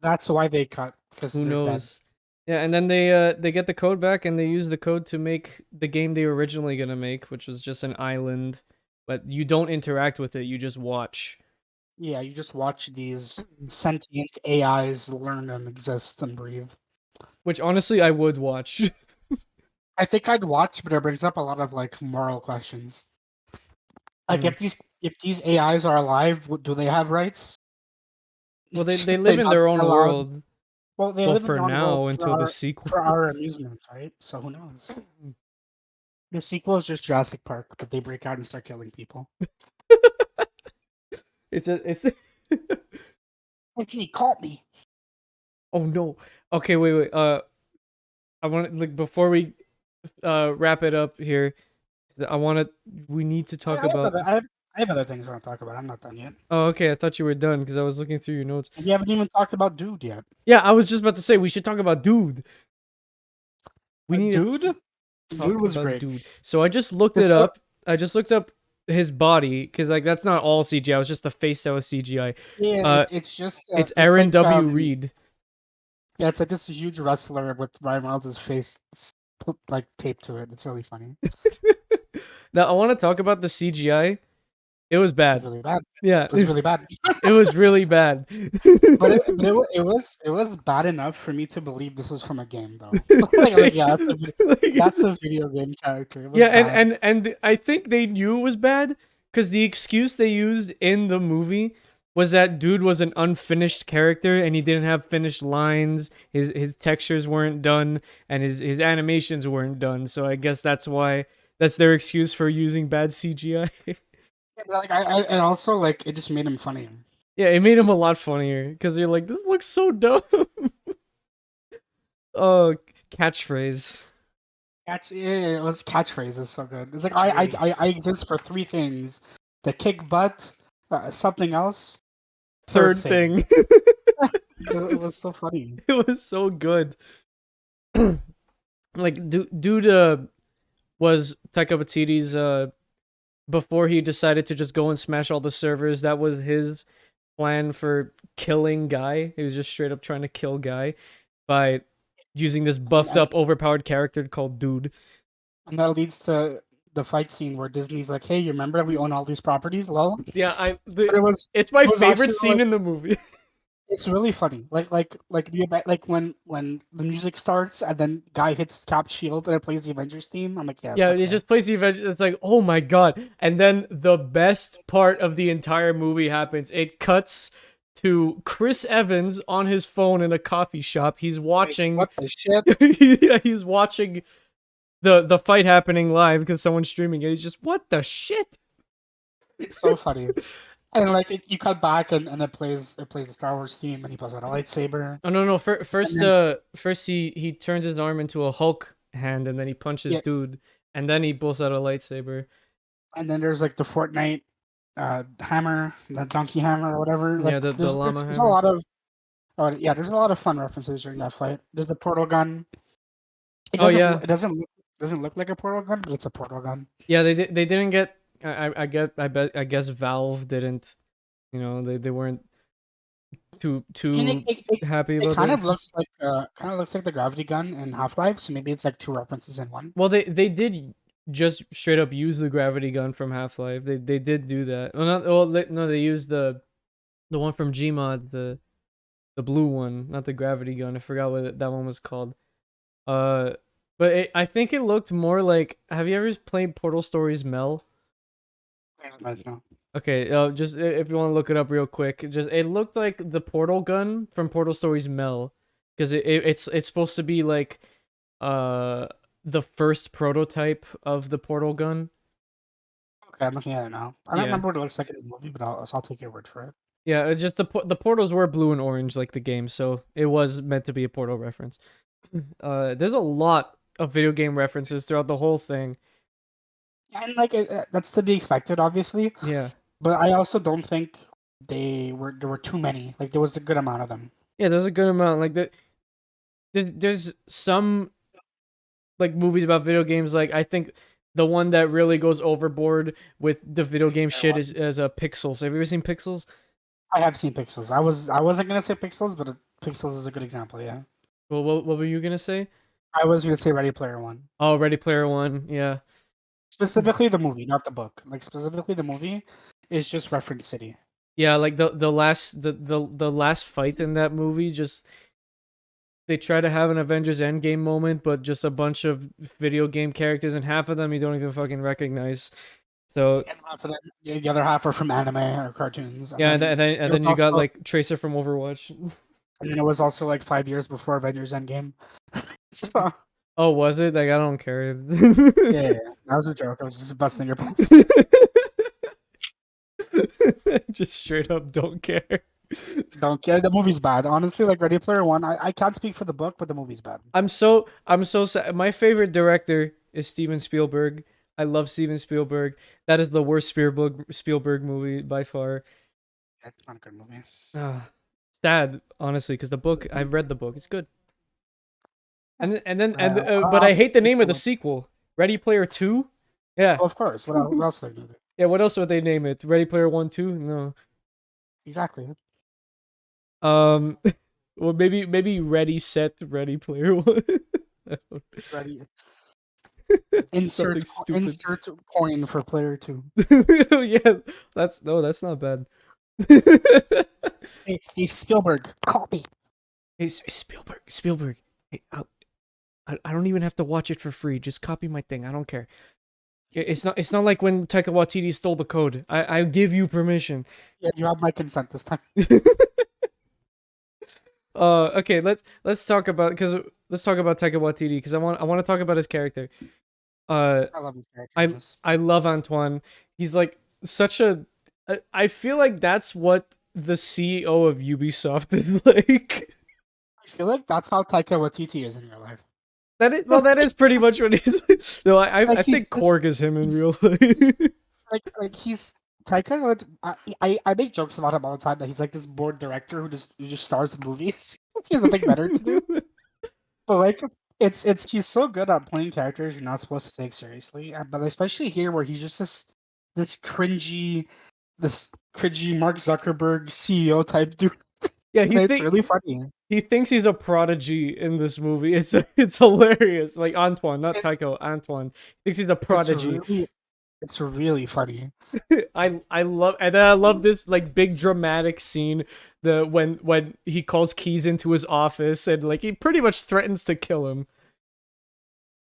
That's why they cut because Who they're dead. knows? Yeah, and then they get the code back and they use the code to make the game they were originally gonna make, which was just an island, but you don't interact with it, you just watch. Yeah, you just watch these sentient AIs learn and exist and breathe. Which honestly I would watch. I think I'd watch, but it brings up a lot of like moral questions. Like Hmm. if these AIs are alive, do they have rights? Well, they Should live they in not their be own allowed? world. Well, they Well, live in for their own world now for until the our sequel. for our amusement, right? So who knows? The sequel is just Jurassic Park, but they break out and start killing people. It's Anthony caught me. oh no. Okay, wait. I want to, like, before we wrap it up here, we need to I, talk I have about. other I have I have other things I want to talk about. I'm not done yet. Oh, okay. I thought you were done because I was looking through your notes. We haven't even talked about Dude yet. Yeah, I was just about to say we should talk about Dude. We need to Dude, Dude talk was about great. Dude. So I just looked The it so up. I just looked up his body because, like, that's not all CGI. It was just the face that was CGI. Yeah, Uh, it's just it's it's Aaron like W. Reed. yeah, it's like this huge wrestler with Ryan Reynolds' face put like taped to it. It's really funny. Now I want to talk about the CGI. It was It's bad. really bad. Yeah, It was really bad. it was really bad. But it was bad enough for me to believe this was from a game though. Like yeah, Like, that's a video game character. It yeah, was bad. and I think they knew it was bad because the excuse they used in the movie was that Dude was an unfinished character and he didn't have finished lines. His textures weren't done and his animations weren't done. So I guess that's their excuse for using bad CGI. Yeah, but, like I and also like it just made him funny. Yeah, it made him a lot funnier because you're like, this looks so dumb. Oh, catchphrase. It was catchphrase is so good. It's like I Catchphrase. exist for three things: the kick butt, something else, third Third thing. thing. It was so funny. It was so good. Like, dude, was Taika Waititi's before he decided to just go and smash all the servers. That was his plan for killing Guy. He was just straight up trying to kill Guy by using this buffed and, up, overpowered character called Dude. and that leads to the fight scene where Disney's like, "Hey, you remember that we own all these properties?" Lol. Yeah, But it's my it was favorite actually scene in the movie. it's really funny. Like when the music starts and then Guy hits Cap Shield and it plays the Avengers theme. I'm like, yes, Yeah, it okay. just plays the event. It's like, oh my god! And then the best part of the entire movie happens. It cuts to Chris Evans on his phone in a coffee shop. He's Like, watching. what the shit? Yeah, he's watching the fight happening live because someone's streaming it. He's just, what the shit? It's so funny. And like you cut back and it plays the Star Wars theme and he pulls out a lightsaber. Oh no! And then First he turns his arm into a Hulk hand, and then he punches yeah, Dude, and then he pulls out a lightsaber. and then there's like the Fortnite hammer, the donkey hammer or whatever. Like Yeah, the llama there's a hammer. lot of yeah, there's a lot of fun references during that fight. There's the portal gun. Oh yeah, It doesn't look like a portal gun, but it's a portal gun. yeah. They didn't get. I guess Valve didn't. You know, they weren't I mean, too happy it about that. kind of looks like the gravity gun in Half-Life, so maybe it's like two references in one. Well, they did just straight up use the gravity gun from Half Life. They did do that. Well, not well. No, they used the one from Gmod, the blue one, not the gravity gun. I forgot what that one was called. Uh, but I think it looked more like. Have you ever played Portal Stories Mel? Right now. Okay, just if you want to look it up real quick, just it looked like the portal gun from Portal Stories Mel, because it's supposed to be like uh the first prototype of the portal gun. Okay, I'm looking at it now. I don't Yeah, remember what it looks like in the movie, but I'll take your word for it. yeah. It's just the portals were blue and orange like the game, so it was meant to be a portal reference. There's a lot of video game references throughout the whole thing. And like that's to be expected, obviously. Yeah, But I also don't think there were too many. Like there was a good amount of them. yeah. There's a good amount. Like there's some like movies about video games. Like I think the one that really goes overboard with the video game shit is Pixels. Have you ever seen Pixels? I have seen Pixels. I wasn't gonna say Pixels, but Pixels is a good example. Yeah, Well, what were you gonna say? I was gonna say Ready Player One. Oh, Ready Player One. Yeah, Specifically the movie, not the book. Like specifically the movie is just reference city. yeah. Like the last fight in that movie, just they try to have an Avengers Endgame moment, but just a bunch of video game characters, and half of them you don't even fucking recognize. So And half of the other half are from anime or cartoons. yeah, It and was then you got also like Tracer from Overwatch. and then it was also like 5 years before Avengers Endgame. So Oh, was it? Like I don't care. yeah, that was a joke. I was just busting your balls. Just straight up don't care. Don't care. The movie's bad. Honestly, like Ready Player One, I can't speak for the book, but the movie's bad. I'm so sad. My favorite director is Steven Spielberg. I love Steven Spielberg. That is the worst Spielberg movie by far. That's not a good movie. Sad, honestly, because the book I've read the book. It's good. I'll But I have to hate the speak name for of the sequel. Ready Player 2? Yeah. Well, of course. What else would they do? Yeah, what else would they name it? Ready Player 1, 2? No. Exactly. Um well maybe Ready Set Ready Player 1. Ready. Just something Insert stupid. insert coin for player two. Yeah, that's not bad. Hey Spielberg, copy. Hey, Spielberg. Hey, I don't even have to watch it for free. Just copy my thing. I don't care. It's not like when Taika Waititi stole the code. I give you permission. Yeah, you have my consent this time. Okay, let's talk about Taika Waititi because I want to talk about his character. I love this character. I love Antoine. He's like such a. I feel like that's what the CEO of Ubisoft is like. I feel like that's how Taika Waititi is in real life. That is pretty much what he's. No, I He's think Korg is him in real life. like he's Taika. I make jokes about him all the time that he's like this bored director who just stars in movies. He has nothing better to do. But like it's he's so good at playing characters you're not supposed to take seriously. But especially here where he's just this cringy Mark Zuckerberg CEO type dude. Yeah, And it's really funny. he thinks he's a prodigy in this movie. It's hilarious. Like Antoine, not It's Tycho. Antoine thinks he's a it's prodigy. really it's really funny. I love, and then I love this like big dramatic scene, the when he calls Keys into his office and like he pretty much threatens to kill him.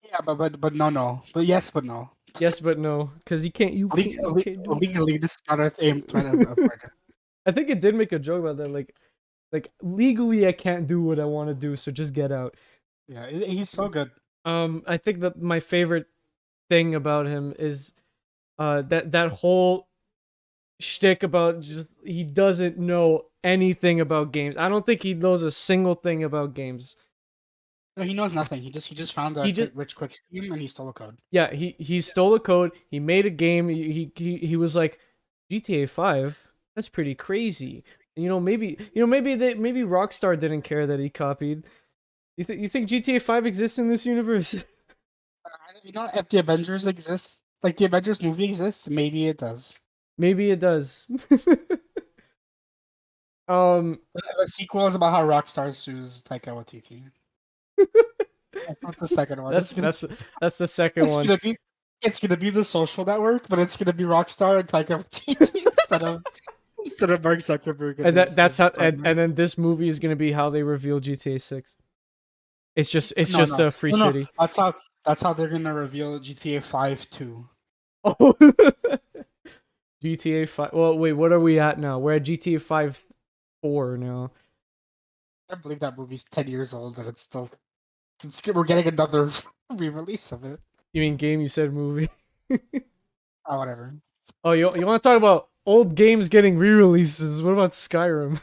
Yeah, but no. But yes, but no. Yes, but no, because you can't do Legally, this is not a threat of it. murder. I think it did make a joke about that, like legally I can't do what I want to do, so just get out. Yeah, he's so good. I think that my favorite thing about him is that whole shtick about just he doesn't know anything about games. I don't think he knows a single thing about games. No, he knows nothing. He just found a He just rich quick scheme and he stole a code. Yeah, he stole a code. He made a game. He was like GTA 5. That's pretty crazy. Maybe Rockstar didn't care that he copied. You think GTA 5 exists in this universe? If the Avengers exists, like the Avengers movie exists, maybe it does. Maybe it does. um The sequel is about how Rockstar sues Taika Waititi. That's not the second one. that's the second It's one. gonna be The Social Network, but it's gonna be Rockstar and Taika Waititi instead of Mark Zuckerberg. And and then this movie is going to be how they reveal GTA 6. It's just a free city. That's how they're gonna reveal GTA 5 too. Oh. GTA 5. Well, wait, what are we at now? We're at GTA 5 4 now. I can't believe that movie's 10 years old and we're getting another re-release of it. You mean game? You said movie. Oh, whatever. Oh, you want to talk about old games getting re-releases? What about Skyrim?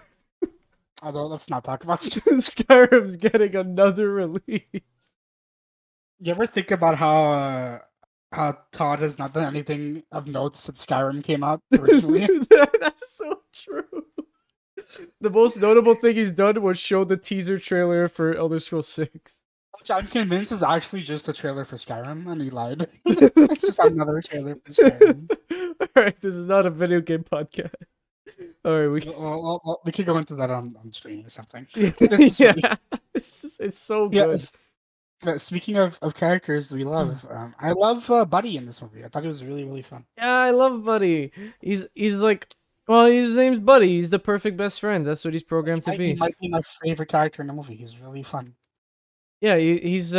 Although, let's not talk about Skyrim's getting another release. You ever think about how Todd has not done anything of note since Skyrim came out originally? That's so true. The most notable thing he's done was show the teaser trailer for Elder Scrolls 6. Which I'm convinced is actually just a trailer for Skyrim, and he lied. It's just another trailer for Skyrim. Alright, this is not a video game podcast. Alright, we could go into that on stream or something. Yeah, it's so good. Speaking of characters we love, I love Buddy in this movie. I thought it was really, really fun. Yeah, I love Buddy. He's like, well, his name's Buddy. He's the perfect best friend. That's what he's programmed to be. He might be my favorite character in the movie. He's really fun. Yeah, he's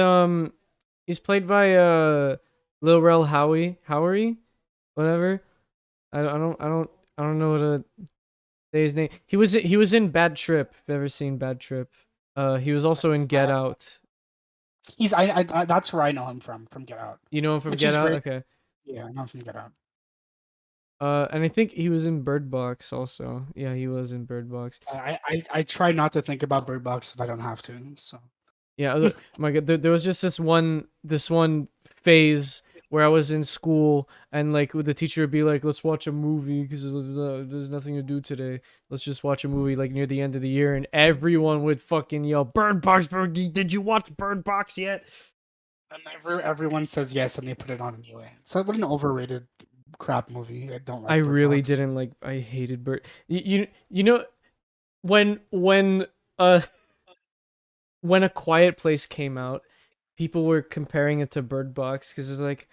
played by Lil Rel Howery, whatever. I don't know what to say his name. He was in Bad Trip. If you've ever seen Bad Trip, he was also in Get Out. I that's where I know him from Get Out. You know him from Get Out? Great. Okay. Yeah, I know him from Get Out. And I think he was in Bird Box also. Yeah, he was in Bird Box. I try not to think about Bird Box if I don't have to. So. Yeah, oh my God, there was just this one phase where I was in school and like the teacher would be like, "Let's watch a movie because there's nothing to do today. Let's just watch a movie like near the end of the year," and everyone would fucking yell, "Bird Box, did you watch Bird Box yet?" And everyone says yes, and they put it on anyway. So what an overrated crap movie. I don't like. I Bird really Box. didn't like. I hated Bird. You know when when A Quiet Place came out, people were comparing it to Bird Box because it's like,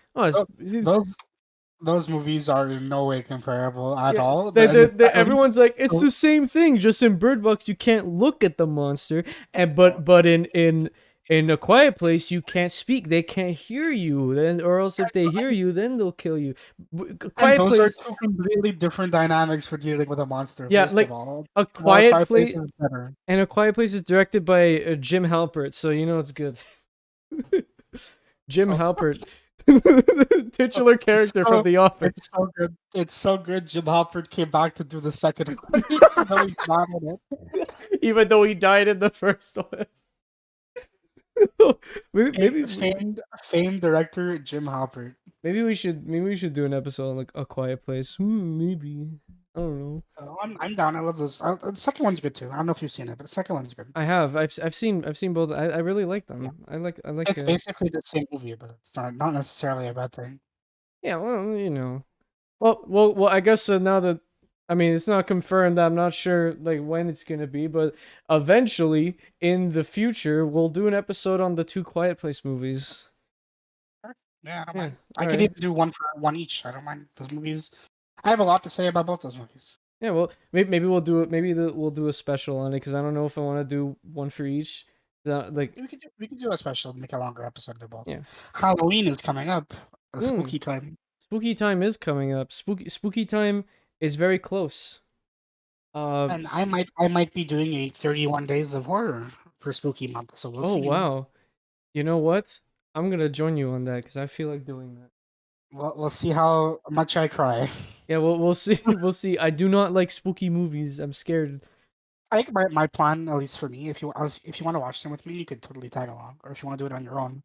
those movies are in no way comparable at all. Everyone's like, it's the same thing. Just in Bird Box, you can't look at the monster, and but in A Quiet Place, you can't speak. They can't hear you. Then, or else if they hear you, then they'll kill you. Quiet Place are two completely different dynamics for dealing with a monster. Yeah, like A Quiet Place is better. And A Quiet Place is directed by Jim Halpert, so you know it's good. Jim Halpert, titular character from The Office. It's so good. It's so good. Jim Halpert came back to do the second one, even though he's not in it. Even though he died in the first one. maybe famed director Jim Halpert. Maybe we should do an episode on like A Quiet Place. Maybe. I don't know. I'm down. I love this. The second one's good too. I don't know if you've seen it, but the second one's good. I have. I've seen both. I really like them. Yeah. I like. It's basically the same movie, but it's not necessarily a bad thing. Yeah. Well, you know. Well. I guess now that I mean, it's not confirmed. I'm not sure like when it's gonna be, but eventually in the future we'll do an episode on the two Quiet Place movies. Sure. Yeah, I don't Yeah. mind. I All could right. even do one for one each. I don't mind those movies. I have a lot to say about both those movies. Yeah. Well, maybe we'll do it. Maybe we'll do a special on it because I don't know if I want to do one for each. Like, We could do a special, make a longer episode of both. yeah. Halloween is coming up. A Mm, spooky time. spooky time is coming up. Spooky time is very close. And I might be doing a 31 days of horror for spooky month, so we'll Oh see. wow. You know what? I'm gonna join you on that because I feel like doing that. We'll see how much I cry. Yeah, we'll see. We'll see. I do not like spooky movies. I'm scared. I think my plan, at least for me, if you want to watch them with me, you could totally tag along, or if you want to do it on your own.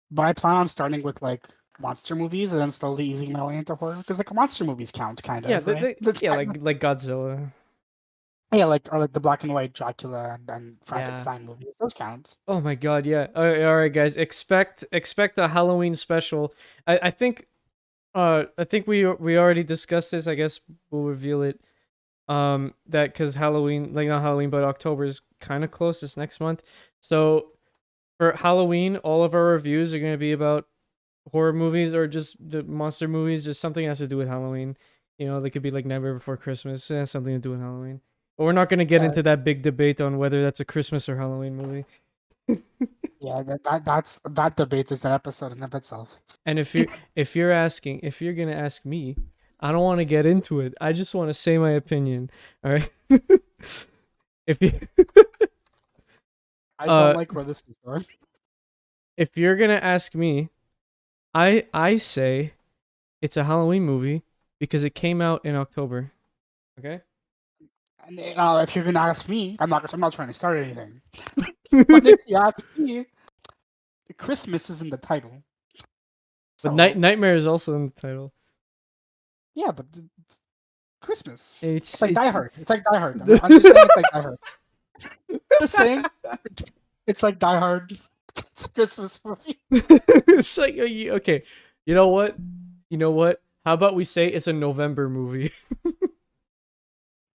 But I plan on starting with like monster movies and then slowly easing my way into horror because like monster movies count, kind Yeah, of, right? yeah, like Godzilla. Yeah, like the black and white Dracula and Yeah. Frankenstein movies. Those count. Oh my god, yeah. All right, guys. Expect a Halloween special. I think we already discussed this. I guess we'll reveal it. That because Halloween, like not Halloween, but October is kind of close. It's next month. So for Halloween, all of our reviews are going to be about horror movies or just the monster movies, just something that has to do with Halloween. You know, they could be like Nightmare Before Christmas. It has something to do with Halloween. But we're not going to get Yeah, into that big debate on whether that's a Christmas or Halloween movie. yeah. That debate is an episode in of itself. And if you're gonna ask me, I don't want to get into it. I just want to say my opinion. All right. if you I don't uh like where this is going. if you're gonna ask me, I say it's a Halloween movie because it came out in October. Okay. And if you're gonna ask me, I'm not trying to start anything. But if you ask me, Christmas is in the title. But So Nightmare is also in the title. yeah, but Christmas. It's It's like Die it's Hard. It's like Die Hard. I'm just saying it's like Die Hard. Just saying it's like Die Hard. It's a Christmas movie. it's like okay. You know what? You know what? How about we say it's a November movie?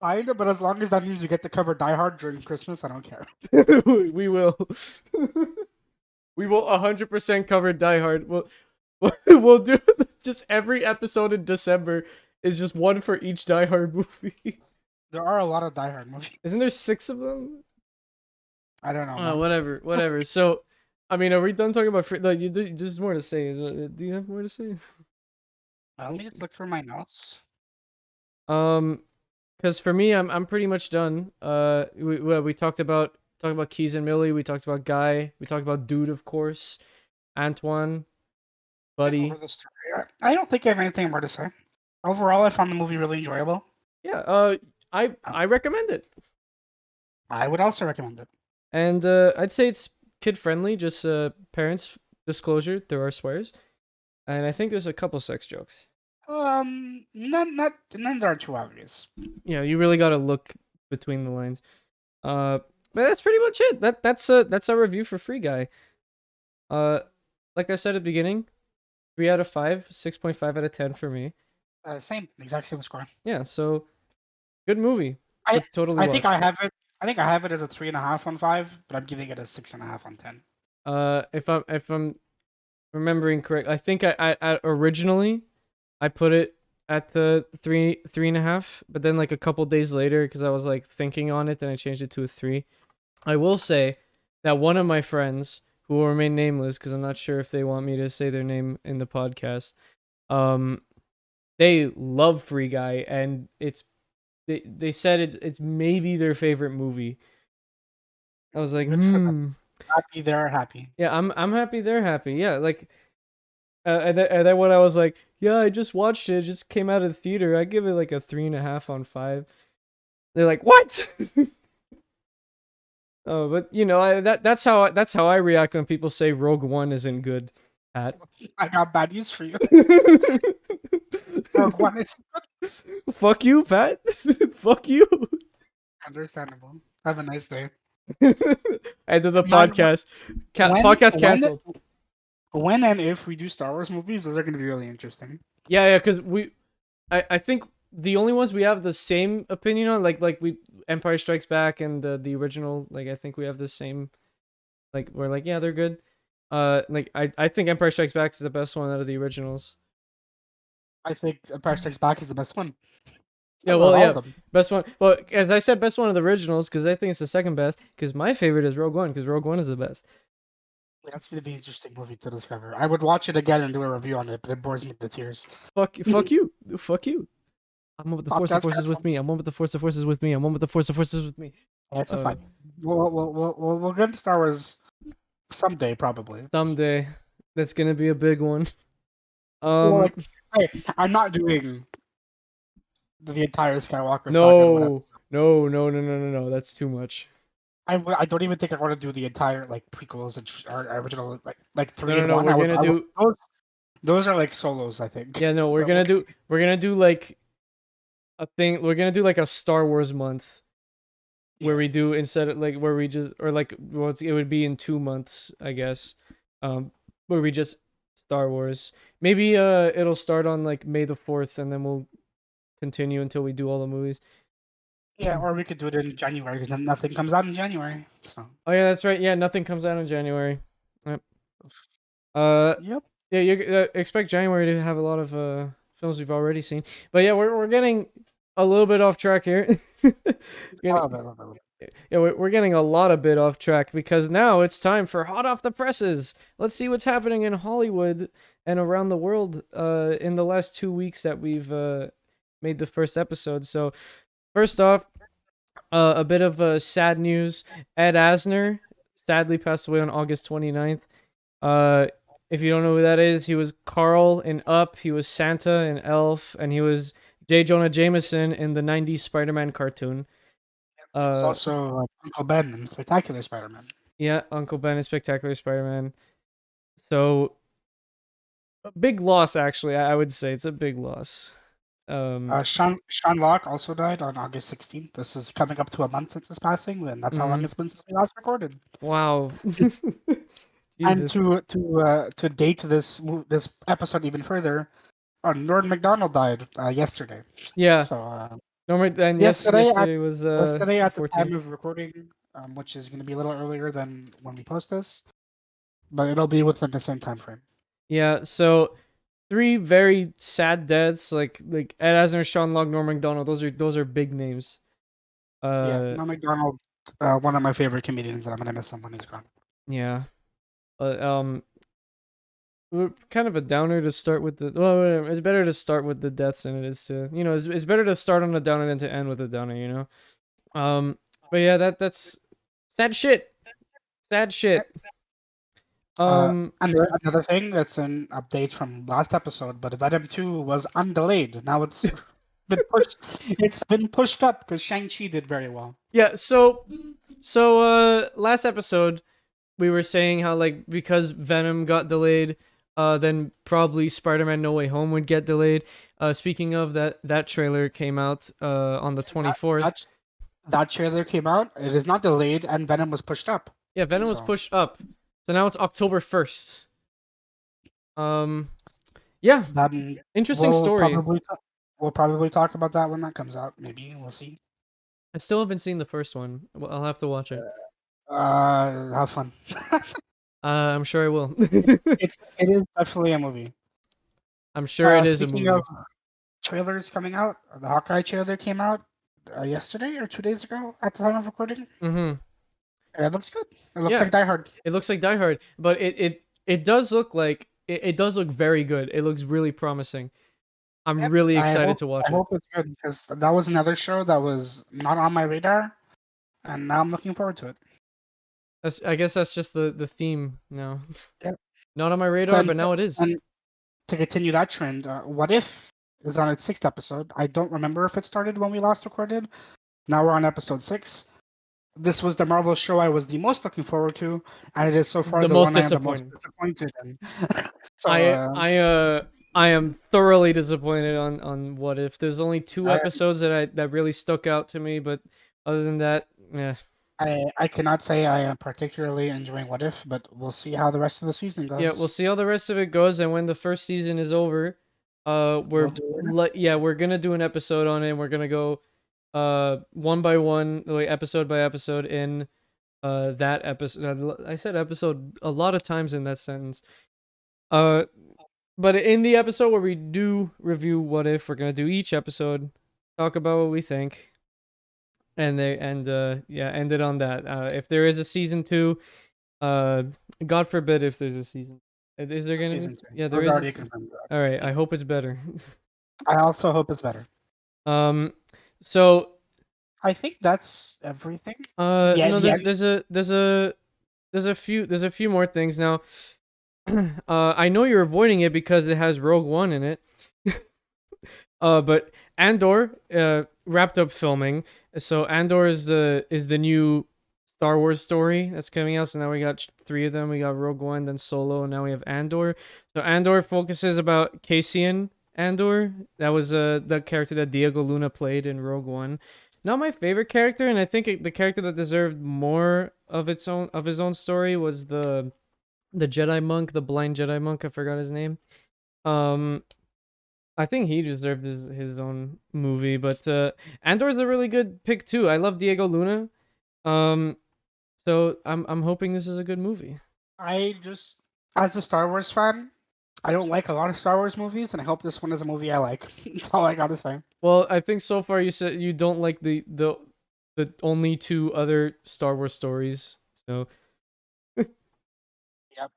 I know, but as long as that means we get to cover Die Hard during Christmas, I don't care. we will. We will 100% cover Die Hard. We'll do just every episode in December is just one for each Die Hard movie. There are a lot of Die Hard movies. Isn't there 6 of them? I don't know. Man. Whatever. So, I mean, are we done talking about free? Like, there's more to say. Do you have more to say? Let me just look through my notes. Because for me, I'm pretty much done. We talked about Keys and Millie. We talked about Guy. We talked about Dude, of course. Antoine, Buddy. Over the story. I don't think I have anything more to say. Overall, I found the movie really enjoyable. Yeah. I recommend it. I would also recommend it. And I'd say it's kid friendly. Just parents disclosure. There are swears, and I think there's a couple sex jokes. None that are too obvious. Yeah, you really got to look between the lines. But that's pretty much it. That's our review for Free Guy. Like I said at the beginning, 3 out of 5, 6.5 out of 10 for me. Same, exact same score. Yeah, so good movie. I Totally. I think I have it. I think I have it as a 3.5 on 5, but I'm giving it a 6.5 on 10. If I'm remembering correct, I think I originally I put it at the 3.5, but then like a couple days later, because I was like thinking on it, then I changed it to a 3. I will say that one of my friends, who will remain nameless because I'm not sure if they want me to say their name in the podcast, they love Free Guy, and they said it's maybe their favorite movie. I was like, Happy they're happy. Yeah, I'm happy they're happy. Yeah, like, and then when I was like, yeah, I just watched it. It just came out of the theater. I give it like a 3.5 on 5. They're like, what? Oh, but you know, that's how I react when people say Rogue One isn't good. Pat. I got bad news for you. Rogue One is Fuck you, Pat. Fuck you. understandable. Have a nice day. End of the podcast. Podcast canceled. When and if we do Star Wars movies, those are going to be really interesting. Yeah, because I think the only ones we have the same opinion on, like we Empire Strikes Back and the original, like I think we have the same, like we're like, yeah, they're good. Like I think Empire Strikes Back is the best one out of the originals. I think Empire Strikes Back is the best one. Yeah, Out of well, all yeah, of them. best one. Well, as I said, best one of the originals because I think it's the second best. Because my favorite is Rogue One because Rogue One is the best. That's gonna be an interesting movie to discover. I would watch it again and do a review on it, but it bores me to tears. Fuck you, fuck you. I'm one with the force. The Podcast force is with cancel. me. I'm one with the force. The force is with me. I'm one with the force. The force is with me. That's a Uh, fine. We'll get into Star Wars someday, probably. someday, that's gonna be a big one. Well, Um, like, hey, I'm not doing the entire Skywalker saga in one no, episode. no. That's too much. I don't even think I want to do the entire like prequels and or original like three and No. one. We're gonna I would do. those are like solos, I think. Yeah, no. We're But gonna we'll do. see. We're gonna do like a thing. We're gonna do like a Star Wars month where Yeah. we do instead of like where we just or like well it would be in 2 months I guess, where we just Star Wars. Maybe it'll start on like May the 4th and then we'll continue until we do all the movies. Yeah, or we could do it in January because nothing comes out in January. So. Oh yeah, that's right. Yeah, nothing comes out in January. Yep. Uh, Yep. yeah, you expect January to have a lot of films we've already seen. But yeah, we're getting a little bit off track here. Yeah, we're getting a lot of bit off track because now it's time for hot off the presses. Let's see what's happening in Hollywood and around the world in the last 2 weeks that we've made the first episode. So first off, a bit of sad news. Ed Asner sadly passed away on August 29th. Uh, if you don't know who that is, he was Carl in Up, he was Santa in Elf, and he was J. Jonah Jameson in the 90s Spider-Man cartoon. There's Uh, also Uncle Ben and Spectacular Spider-Man. Yeah, Uncle Ben is Spectacular Spider-Man. So a big loss, actually. I would say it's a big loss. Shawn Locke also died on August 16th. This is coming up to a month since his passing, and that's how long Mhm. it's been since we last recorded. Wow. And Jesus. to date this episode even further, Norm Macdonald died yesterday. Yeah. So Normally, and yesterday yesterday was at the 14th. time of recording, which is going to be a little earlier than when we post this, but it'll be within the same time frame. Yeah. So three very sad deaths, like Ed Asner, Sean Locke, Norm Macdonald. Those are big names. Yeah, Norm Macdonald, one of my favorite comedians, and I'm gonna miss him when he's gone. Yeah. Uh, kind of a downer to start with the well whatever. It's better to start with the deaths than it is to it's better to start on a downer than to end with a downer. But yeah, that's sad shit. Sad shit. And another thing that's an update from last episode, but Venom 2 was undelayed. Now it's been pushed. It's been pushed up because Shang-Chi did very well. Yeah, so last episode we were saying how like because Venom got delayed, then probably Spider-Man No Way Home would get delayed. Speaking of that trailer came out on the 24th. That trailer came out. It is not delayed, and Venom was pushed up. Yeah, Venom was pushed up. So now it's October 1st. Yeah. Interesting story. We'll probably talk about that when that comes out. Maybe we'll see. I still haven't seen the first one. I'll have to watch it. Have fun. I'm sure I will. It is definitely a movie. I'm sure it is a movie. Speaking of trailers coming out, the Hawkeye trailer came out yesterday or 2 days ago at the time of recording. Mm-hmm. It looks good. It looks like Die Hard. It looks like Die Hard, but it does look like it does look very good. It looks really promising. I'm really excited to watch it. I hope it's good because that was another show that was not on my radar, and now I'm looking forward to it. I guess that's just the theme now. Yep. Not on my radar, but now it is. And to continue that trend, What If is on its 6th episode. I don't remember if it started when we last recorded. Now we're on episode 6. This was the Marvel show I was the most looking forward to, and it is so far the one I am the most disappointed in. So I am thoroughly disappointed on What If. There's only 2 episodes that really stuck out to me, but other than that, yeah. I cannot say I am particularly enjoying What If, but we'll see how the rest of the season goes. Yeah, we'll see how the rest of it goes, and when the first season is over, We'll do it. We're gonna do an episode on it. And we're gonna go one by one, like episode by episode in that episode. I said episode a lot of times in that sentence. But in the episode where we do review What If, we're gonna do each episode, talk about what we think, and end it on that. If there is a season 2, God forbid if there's a season. Is there gonna Season be? 2. Yeah, there We've is. already confirmed that. All right, I hope it's better. I also hope it's better. So I think that's everything. no, there's a few more things now. I know you're avoiding it because it has Rogue One in it. But Andor wrapped up filming. So Andor is the new Star Wars story that's coming out. So now we got 3 of them. We got Rogue One, then Solo, and now we have Andor. So Andor focuses about Cassian Andor. That was the character that Diego Luna played in Rogue One. Not my favorite character, and I think the character that deserved more of his own story was the Jedi monk, the blind Jedi monk. I forgot his name. I think he deserved his own movie, but Andor's a really good pick too. I love Diego Luna. So I'm hoping this is a good movie. As a Star Wars fan, I don't like a lot of Star Wars movies, and I hope this one is a movie I like. That's all I gotta say. Well, I think so far you said you don't like the only 2 other Star Wars stories. So Yep.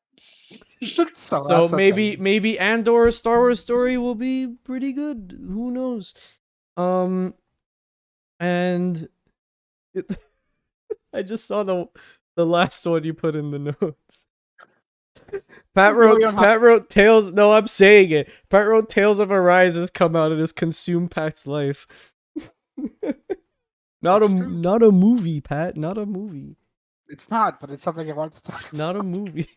So so that's okay. maybe Andor's Star Wars story will be pretty good. Who knows? And I just saw the last one you put in the notes. Pat wrote Tales. No, I'm saying it. Pat wrote Tales of Arise has come out and has consumed Pat's life. Not a movie, Pat. Not a movie. It's not, but it's something I want to talk about. Not a movie.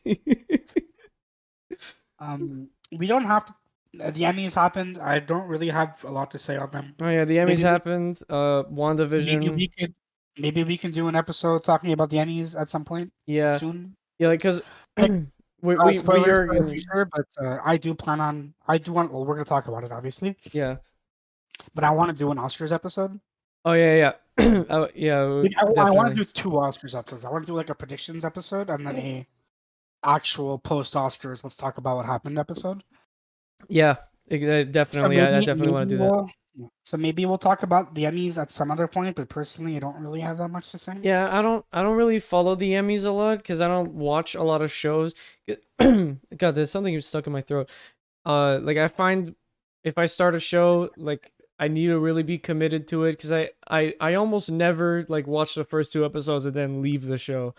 We don't have to. The Emmys happened. I don't really have a lot to say on them. Oh yeah, the Emmys happened. WandaVision. Maybe we can do an episode talking about the Emmys at some point. Yeah. Soon. Yeah, like because we are future, but I do plan on. Well, we're gonna talk about it, obviously. Yeah. But I want to do an Oscars episode. Oh yeah. Oh, yeah. I want to do 2 Oscars episodes. I want to do like a predictions episode and then a actual post Oscars. Let's talk about what happened episode. Yeah, definitely. I definitely want to do that. So maybe we'll talk about the Emmys at some other point, but personally, I don't really have that much to say. Yeah, I don't really follow the Emmys a lot because I don't watch a lot of shows. God, there's something stuck in my throat. Like I find if I start a show, like I need to really be committed to it because I almost never like watch the first 2 episodes and then leave the show.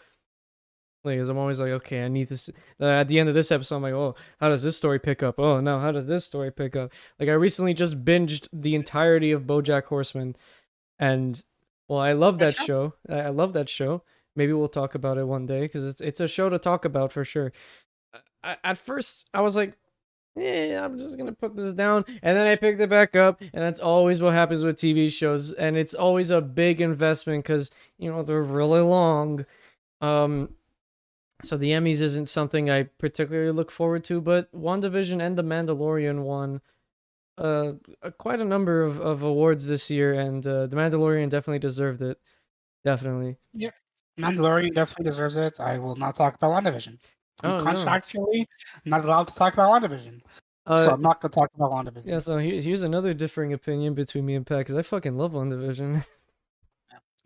Like, cause I'm always like, okay, I need this. At the end of this episode, I'm like, oh, how does this story pick up? Oh no, how does this story pick up? Like, I recently just binged the entirety of BoJack Horseman, and well, I love that show. I love that show. Maybe we'll talk about it one day because it's a show to talk about for sure. At first, I was like, I'm just gonna put this down, and then I picked it back up, and that's always what happens with TV shows, and it's always a big investment because they're really long. So the Emmys isn't something I particularly look forward to, but WandaVision and The Mandalorian won quite a number of awards this year, and The Mandalorian definitely deserved it. Definitely. Yep. Mandalorian definitely deserves it. I will not talk about WandaVision. I'm contractually not allowed to talk about WandaVision. So I'm not going to talk about WandaVision. Yeah, so here's another differing opinion between me and Pat, because I fucking love WandaVision.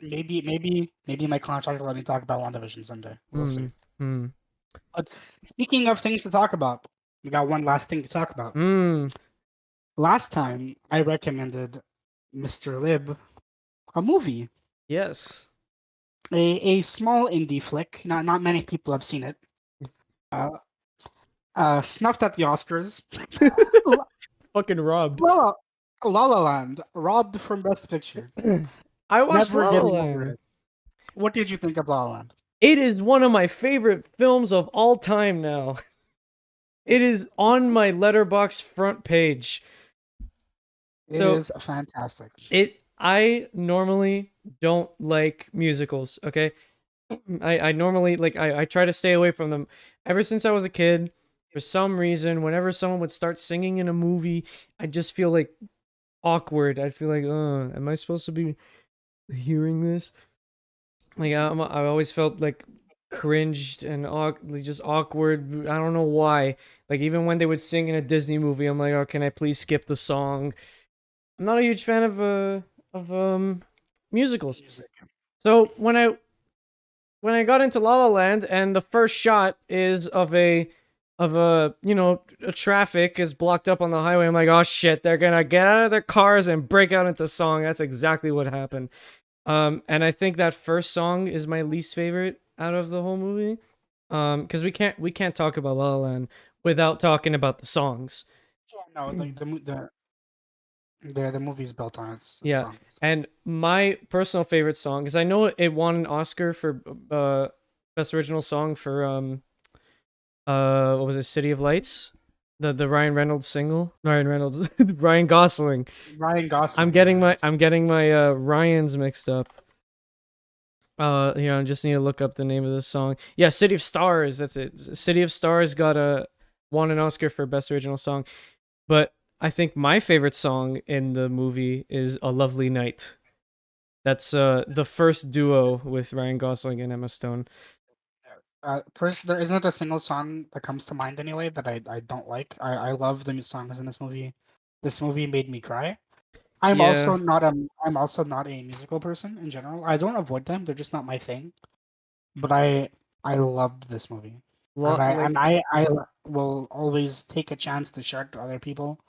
Maybe my contract will let me talk about WandaVision someday. We'll see. But speaking of things to talk about, we got one last thing to talk about. Last time I recommended Mr. Lib a movie. Yes. A small indie flick. Not many people have seen it. Snuffed at the Oscars. Fucking robbed. La La Land. Robbed from Best Picture. I watched La La Land. What did you think of La La Land? It is one of my favorite films of all time now. It is on my Letterboxd front page. It is fantastic. I normally don't like musicals, okay? I normally, I try to stay away from them. Ever since I was a kid, For some reason, whenever someone would start singing in a movie, I just feel like awkward. I'd feel like, am I supposed to be hearing this? Like I always felt like cringed and just awkward. I don't know why. Like even when they would sing in a Disney movie, I'm like, oh, can I please skip the song? I'm not a huge fan of musicals. Music. So when I got into La La Land and the first shot is of a a traffic is blocked up on the highway, I'm like, oh shit, they're gonna get out of their cars and break out into song. That's exactly what happened. And I think that first song is my least favorite out of the whole movie. Because we can't talk about La La Land without talking about the songs. Yeah, no, like the movie's built on its Yeah, songs. and my personal favorite song, because I know it won an Oscar for best original song for what was it, City of Lights, the Ryan Reynolds single, Ryan Reynolds, Ryan Gosling. Ryan I'm Gosling. getting Yeah, my I'm getting my Ryans mixed up. I just need to look up the name of this song. Yeah, City of Stars. That's it. City of Stars got a won an Oscar for best original song, but I think my favorite song in the movie is A Lovely Night. That's the first duo with Ryan Gosling and Emma Stone. first, there isn't a single song that comes to mind anyway that I don't like. I love the songs in this movie. This movie made me cry. Yeah, I'm also not a musical person in general. I don't avoid them; they're just not my thing. But I loved this movie, and like I will always take a chance to share it to other people,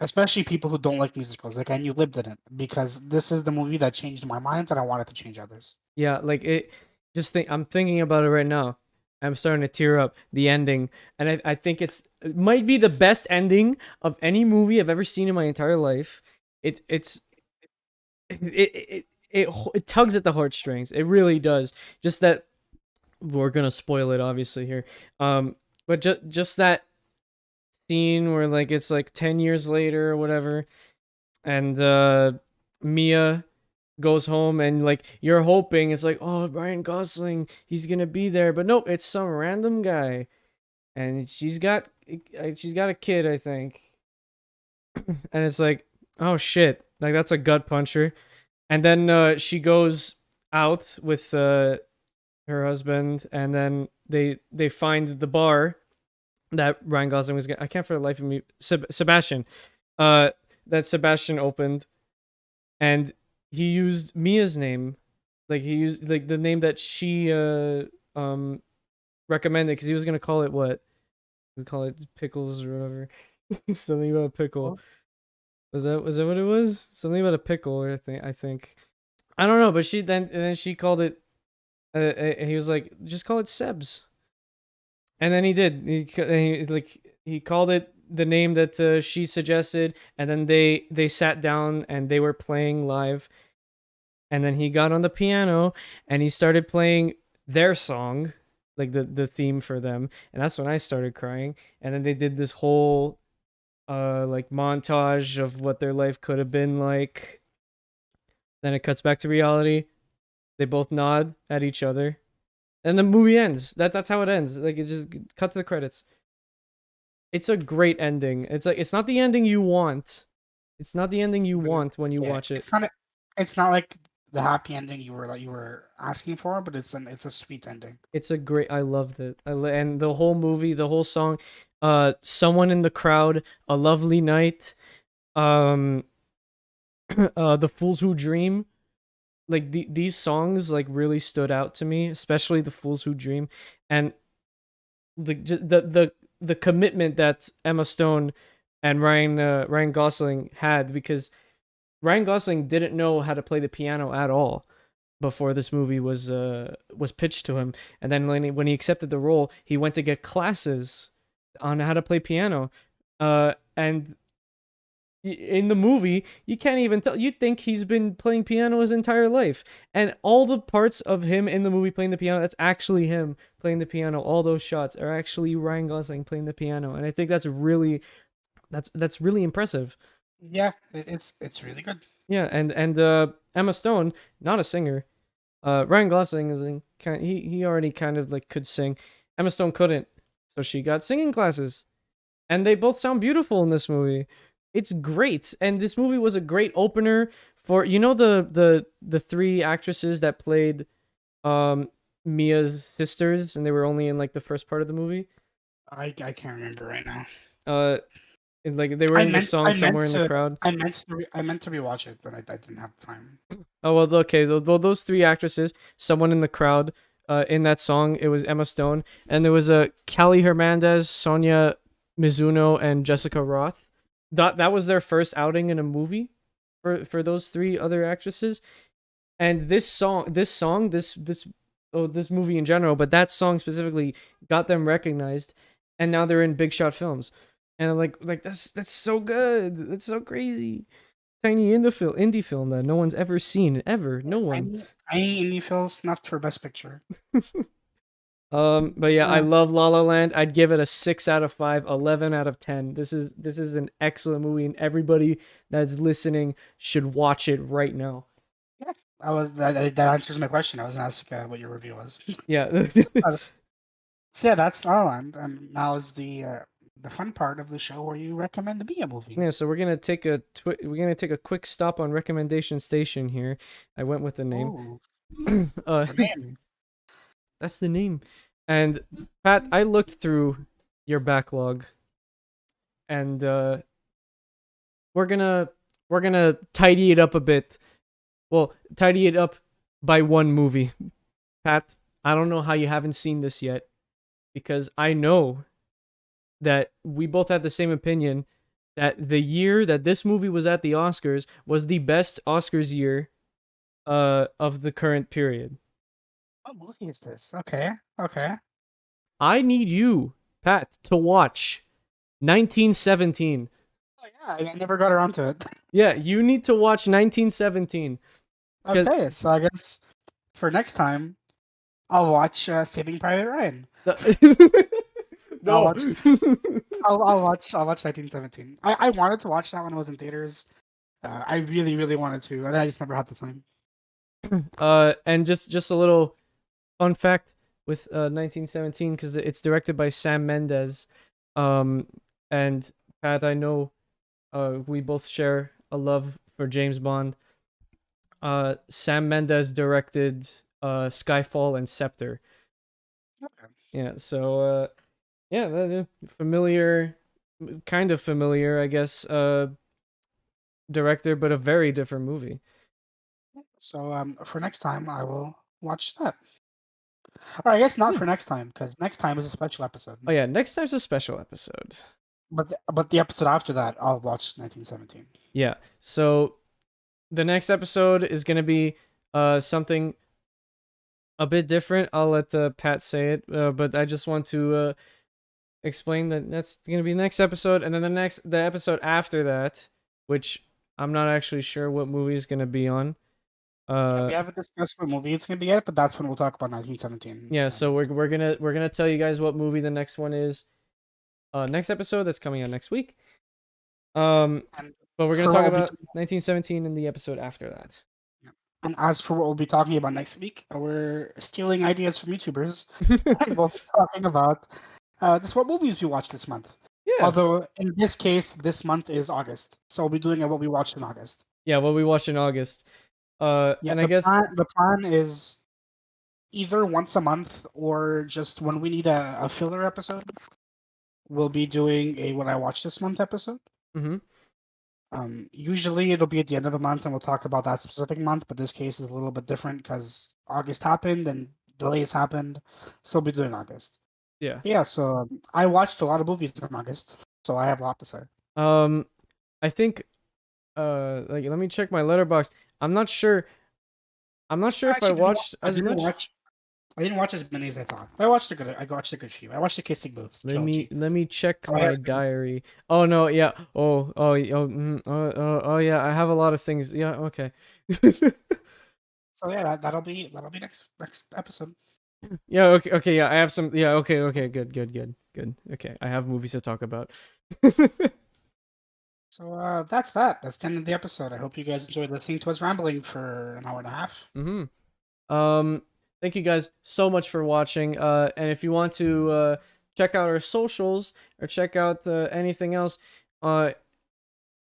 especially people who don't like musicals. Like, and you lived in it because this is the movie that changed my mind, and I wanted to change others. yeah, like it. Just think, I'm thinking about it right now. I'm starting to tear up. The ending, and I think it might be the best ending of any movie I've ever seen in my entire life. It tugs at the heartstrings. It really does. Just that we're gonna spoil it obviously here. But just that scene where like it's like 10 years later or whatever, and Mia goes home and like you're hoping it's like, oh, Ryan Gosling, he's gonna be there, but nope, it's some random guy, and she's got a kid, I think, and it's like, oh shit, like that's a gut puncher. And then she goes out with her husband, and then they find the bar that Ryan Gosling was. I can't for the life of me. Sebastian, that Sebastian opened, and he used Mia's name, like he used like the name that she recommended, because he was gonna call it what? He call it pickles or whatever. Something about a pickle. Was that what it was? Something about a pickle, I think. I don't know, but then she called it. He was like, just call it Sebs, and then he did. He called it the name that she suggested, and then they sat down and they were playing live, and then he got on the piano and he started playing their song, like the theme for them, and that's when I started crying. And then they did this whole like montage of what their life could have been like. Then it cuts back to reality. They both nod at each other, and the movie ends. That's how it ends. Like it just cut to the credits. It's a great ending. It's like it's not the ending you want. It's not the ending you want when you Yeah, watch it. it's not like the happy ending you were asking for, but it's a sweet ending. It's a great. I loved it. And the whole movie, the whole song, someone in the crowd, a lovely night, um, the fools who dream. Like these songs like really stood out to me, especially the fools who dream, and the commitment that Emma Stone and Ryan Gosling had, because Ryan Gosling didn't know how to play the piano at all before this movie was pitched to him, and then when he accepted the role, he went to get classes on how to play piano, and in the movie you can't even tell. You'd think he's been playing piano his entire life, and all the parts of him in the movie playing the piano, that's actually him playing the piano. All those shots are actually Ryan Gosling playing the piano, and I think that's really impressive. Yeah, it's really good. Yeah, and Emma Stone, not a singer. Ryan Gosling is he already kind of like could sing. Emma Stone couldn't. So she got singing classes. And they both sound beautiful in this movie. It's great. And this movie was a great opener for the three actresses that played Mia's sisters, and they were only in like the first part of the movie. I can't remember right now. And, like they were in the song somewhere in the crowd. I meant to rewatch it, but I didn't have time. Oh well, okay. Well, those three actresses, someone in the crowd, in that song, it was Emma Stone, and there was a Callie Hernandez, Sonia Mizuno, and Jessica Roth. That was their first outing in a movie, for those three other actresses. And this movie in general, but that song specifically got them recognized, and now they're in big shot films. And I'm like that's so good. That's so crazy. Tiny indie film that no one's ever seen ever. No one. I indie film snuffed for Best Picture. But yeah, I love La La Land. I'd give it a 6 out of 5, 11 out of 10. This is an excellent movie, and everybody that's listening should watch it right now. Yeah, that answers my question. I was gonna ask what your review was. Yeah. Yeah, that's La La Land, and now is the fun part of the show where you recommend me a movie. Yeah, so we're gonna take a quick stop on recommendation station here. I went with the name. The name. That's the name. And Pat, I looked through your backlog, and we're gonna tidy it up a bit. Well, tidy it up by one movie. Pat, I don't know how you haven't seen this yet, because I know that we both had the same opinion that the year that this movie was at the Oscars was the best Oscars year of the current period. What movie is this? Okay. I need you, Pat, to watch 1917. Oh yeah, I never got around to it. Yeah, you need to watch 1917. Okay, so I guess for next time, I'll watch Saving Private Ryan. No. I'll watch 1917. I wanted to watch that when it was in theaters. I really, really wanted to, and I just never had the time. And just a little fun fact with 1917, because it's directed by Sam Mendes. And Pat, I know we both share a love for James Bond. Sam Mendes directed Skyfall and Scepter. Okay. Yeah, so yeah, familiar, kind of familiar, I guess, director, but a very different movie. So for next time, I will watch that. Or I guess not for next time, because next time is a special episode. Oh yeah, next time's a special episode. But the episode after that, I'll watch 1917. Yeah, so the next episode is gonna be something a bit different. I'll let Pat say it, but I just want to explain that that's gonna be the next episode, and then the episode after that, which I'm not actually sure what movie is gonna be on. We haven't discussed what movie it's gonna be yet, but that's when we'll talk about 1917. Yeah, so we're gonna tell you guys what movie the next one is. Next episode that's coming out next week. But we're gonna talk about 1917 in the episode after that. And as for what we'll be talking about next week, we're stealing ideas from YouTubers. We'll be talking about what movies we watched this month. Yeah. Although in this case, this month is August, so we'll be doing what we watched in August. Yeah, what we watched in August. And I guess the plan is either once a month or just when we need a filler episode, we'll be doing a what I watched this month episode. Mm-hmm. Usually it'll be at the end of the month and we'll talk about that specific month, but this case is a little bit different because August happened and delays happened, so we'll be doing August. Yeah. Yeah, so I watched a lot of movies in August, so I have a lot to say. I think like let me check my Letterboxd. I'm not sure if I watched as much. I didn't watch as many as I thought. I watched a good few. I watched the Kissing Booth. Let me check my diary. Oh no, yeah. Oh yeah. I have a lot of things. Yeah, okay. So yeah, that'll be next episode. Yeah. Okay. Yeah, I have some. Yeah. Okay. Good. Okay, I have movies to talk about. So that's that. That's the end of the episode. I hope you guys enjoyed listening to us rambling for an hour and a half. Mm-hmm. Thank you guys so much for watching. And if you want to check out our socials or check out anything else. Well,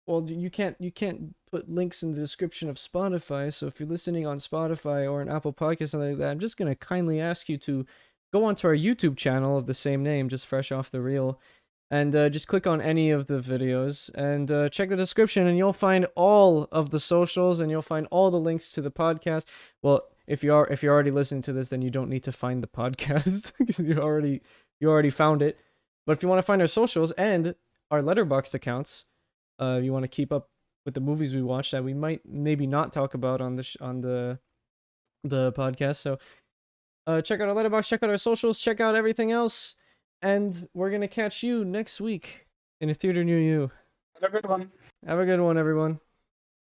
you can't put links in the description of Spotify. So if you're listening on Spotify or an Apple Podcast, something like that, I'm just gonna kindly ask you to go onto our YouTube channel of the same name, just fresh off the reel, and just click on any of the videos and check the description, and you'll find all of the socials, and you'll find all the links to the podcast. Well, if you're already listening to this, then you don't need to find the podcast because you already found it. But if you want to find our socials and our Letterboxd accounts, you want to keep up with the movies we watch that we might maybe not talk about on the podcast. So check out our Letterboxd, check out our socials, check out everything else, and we're gonna catch you next week in a theater near you. Have a good one. Have a good one, everyone.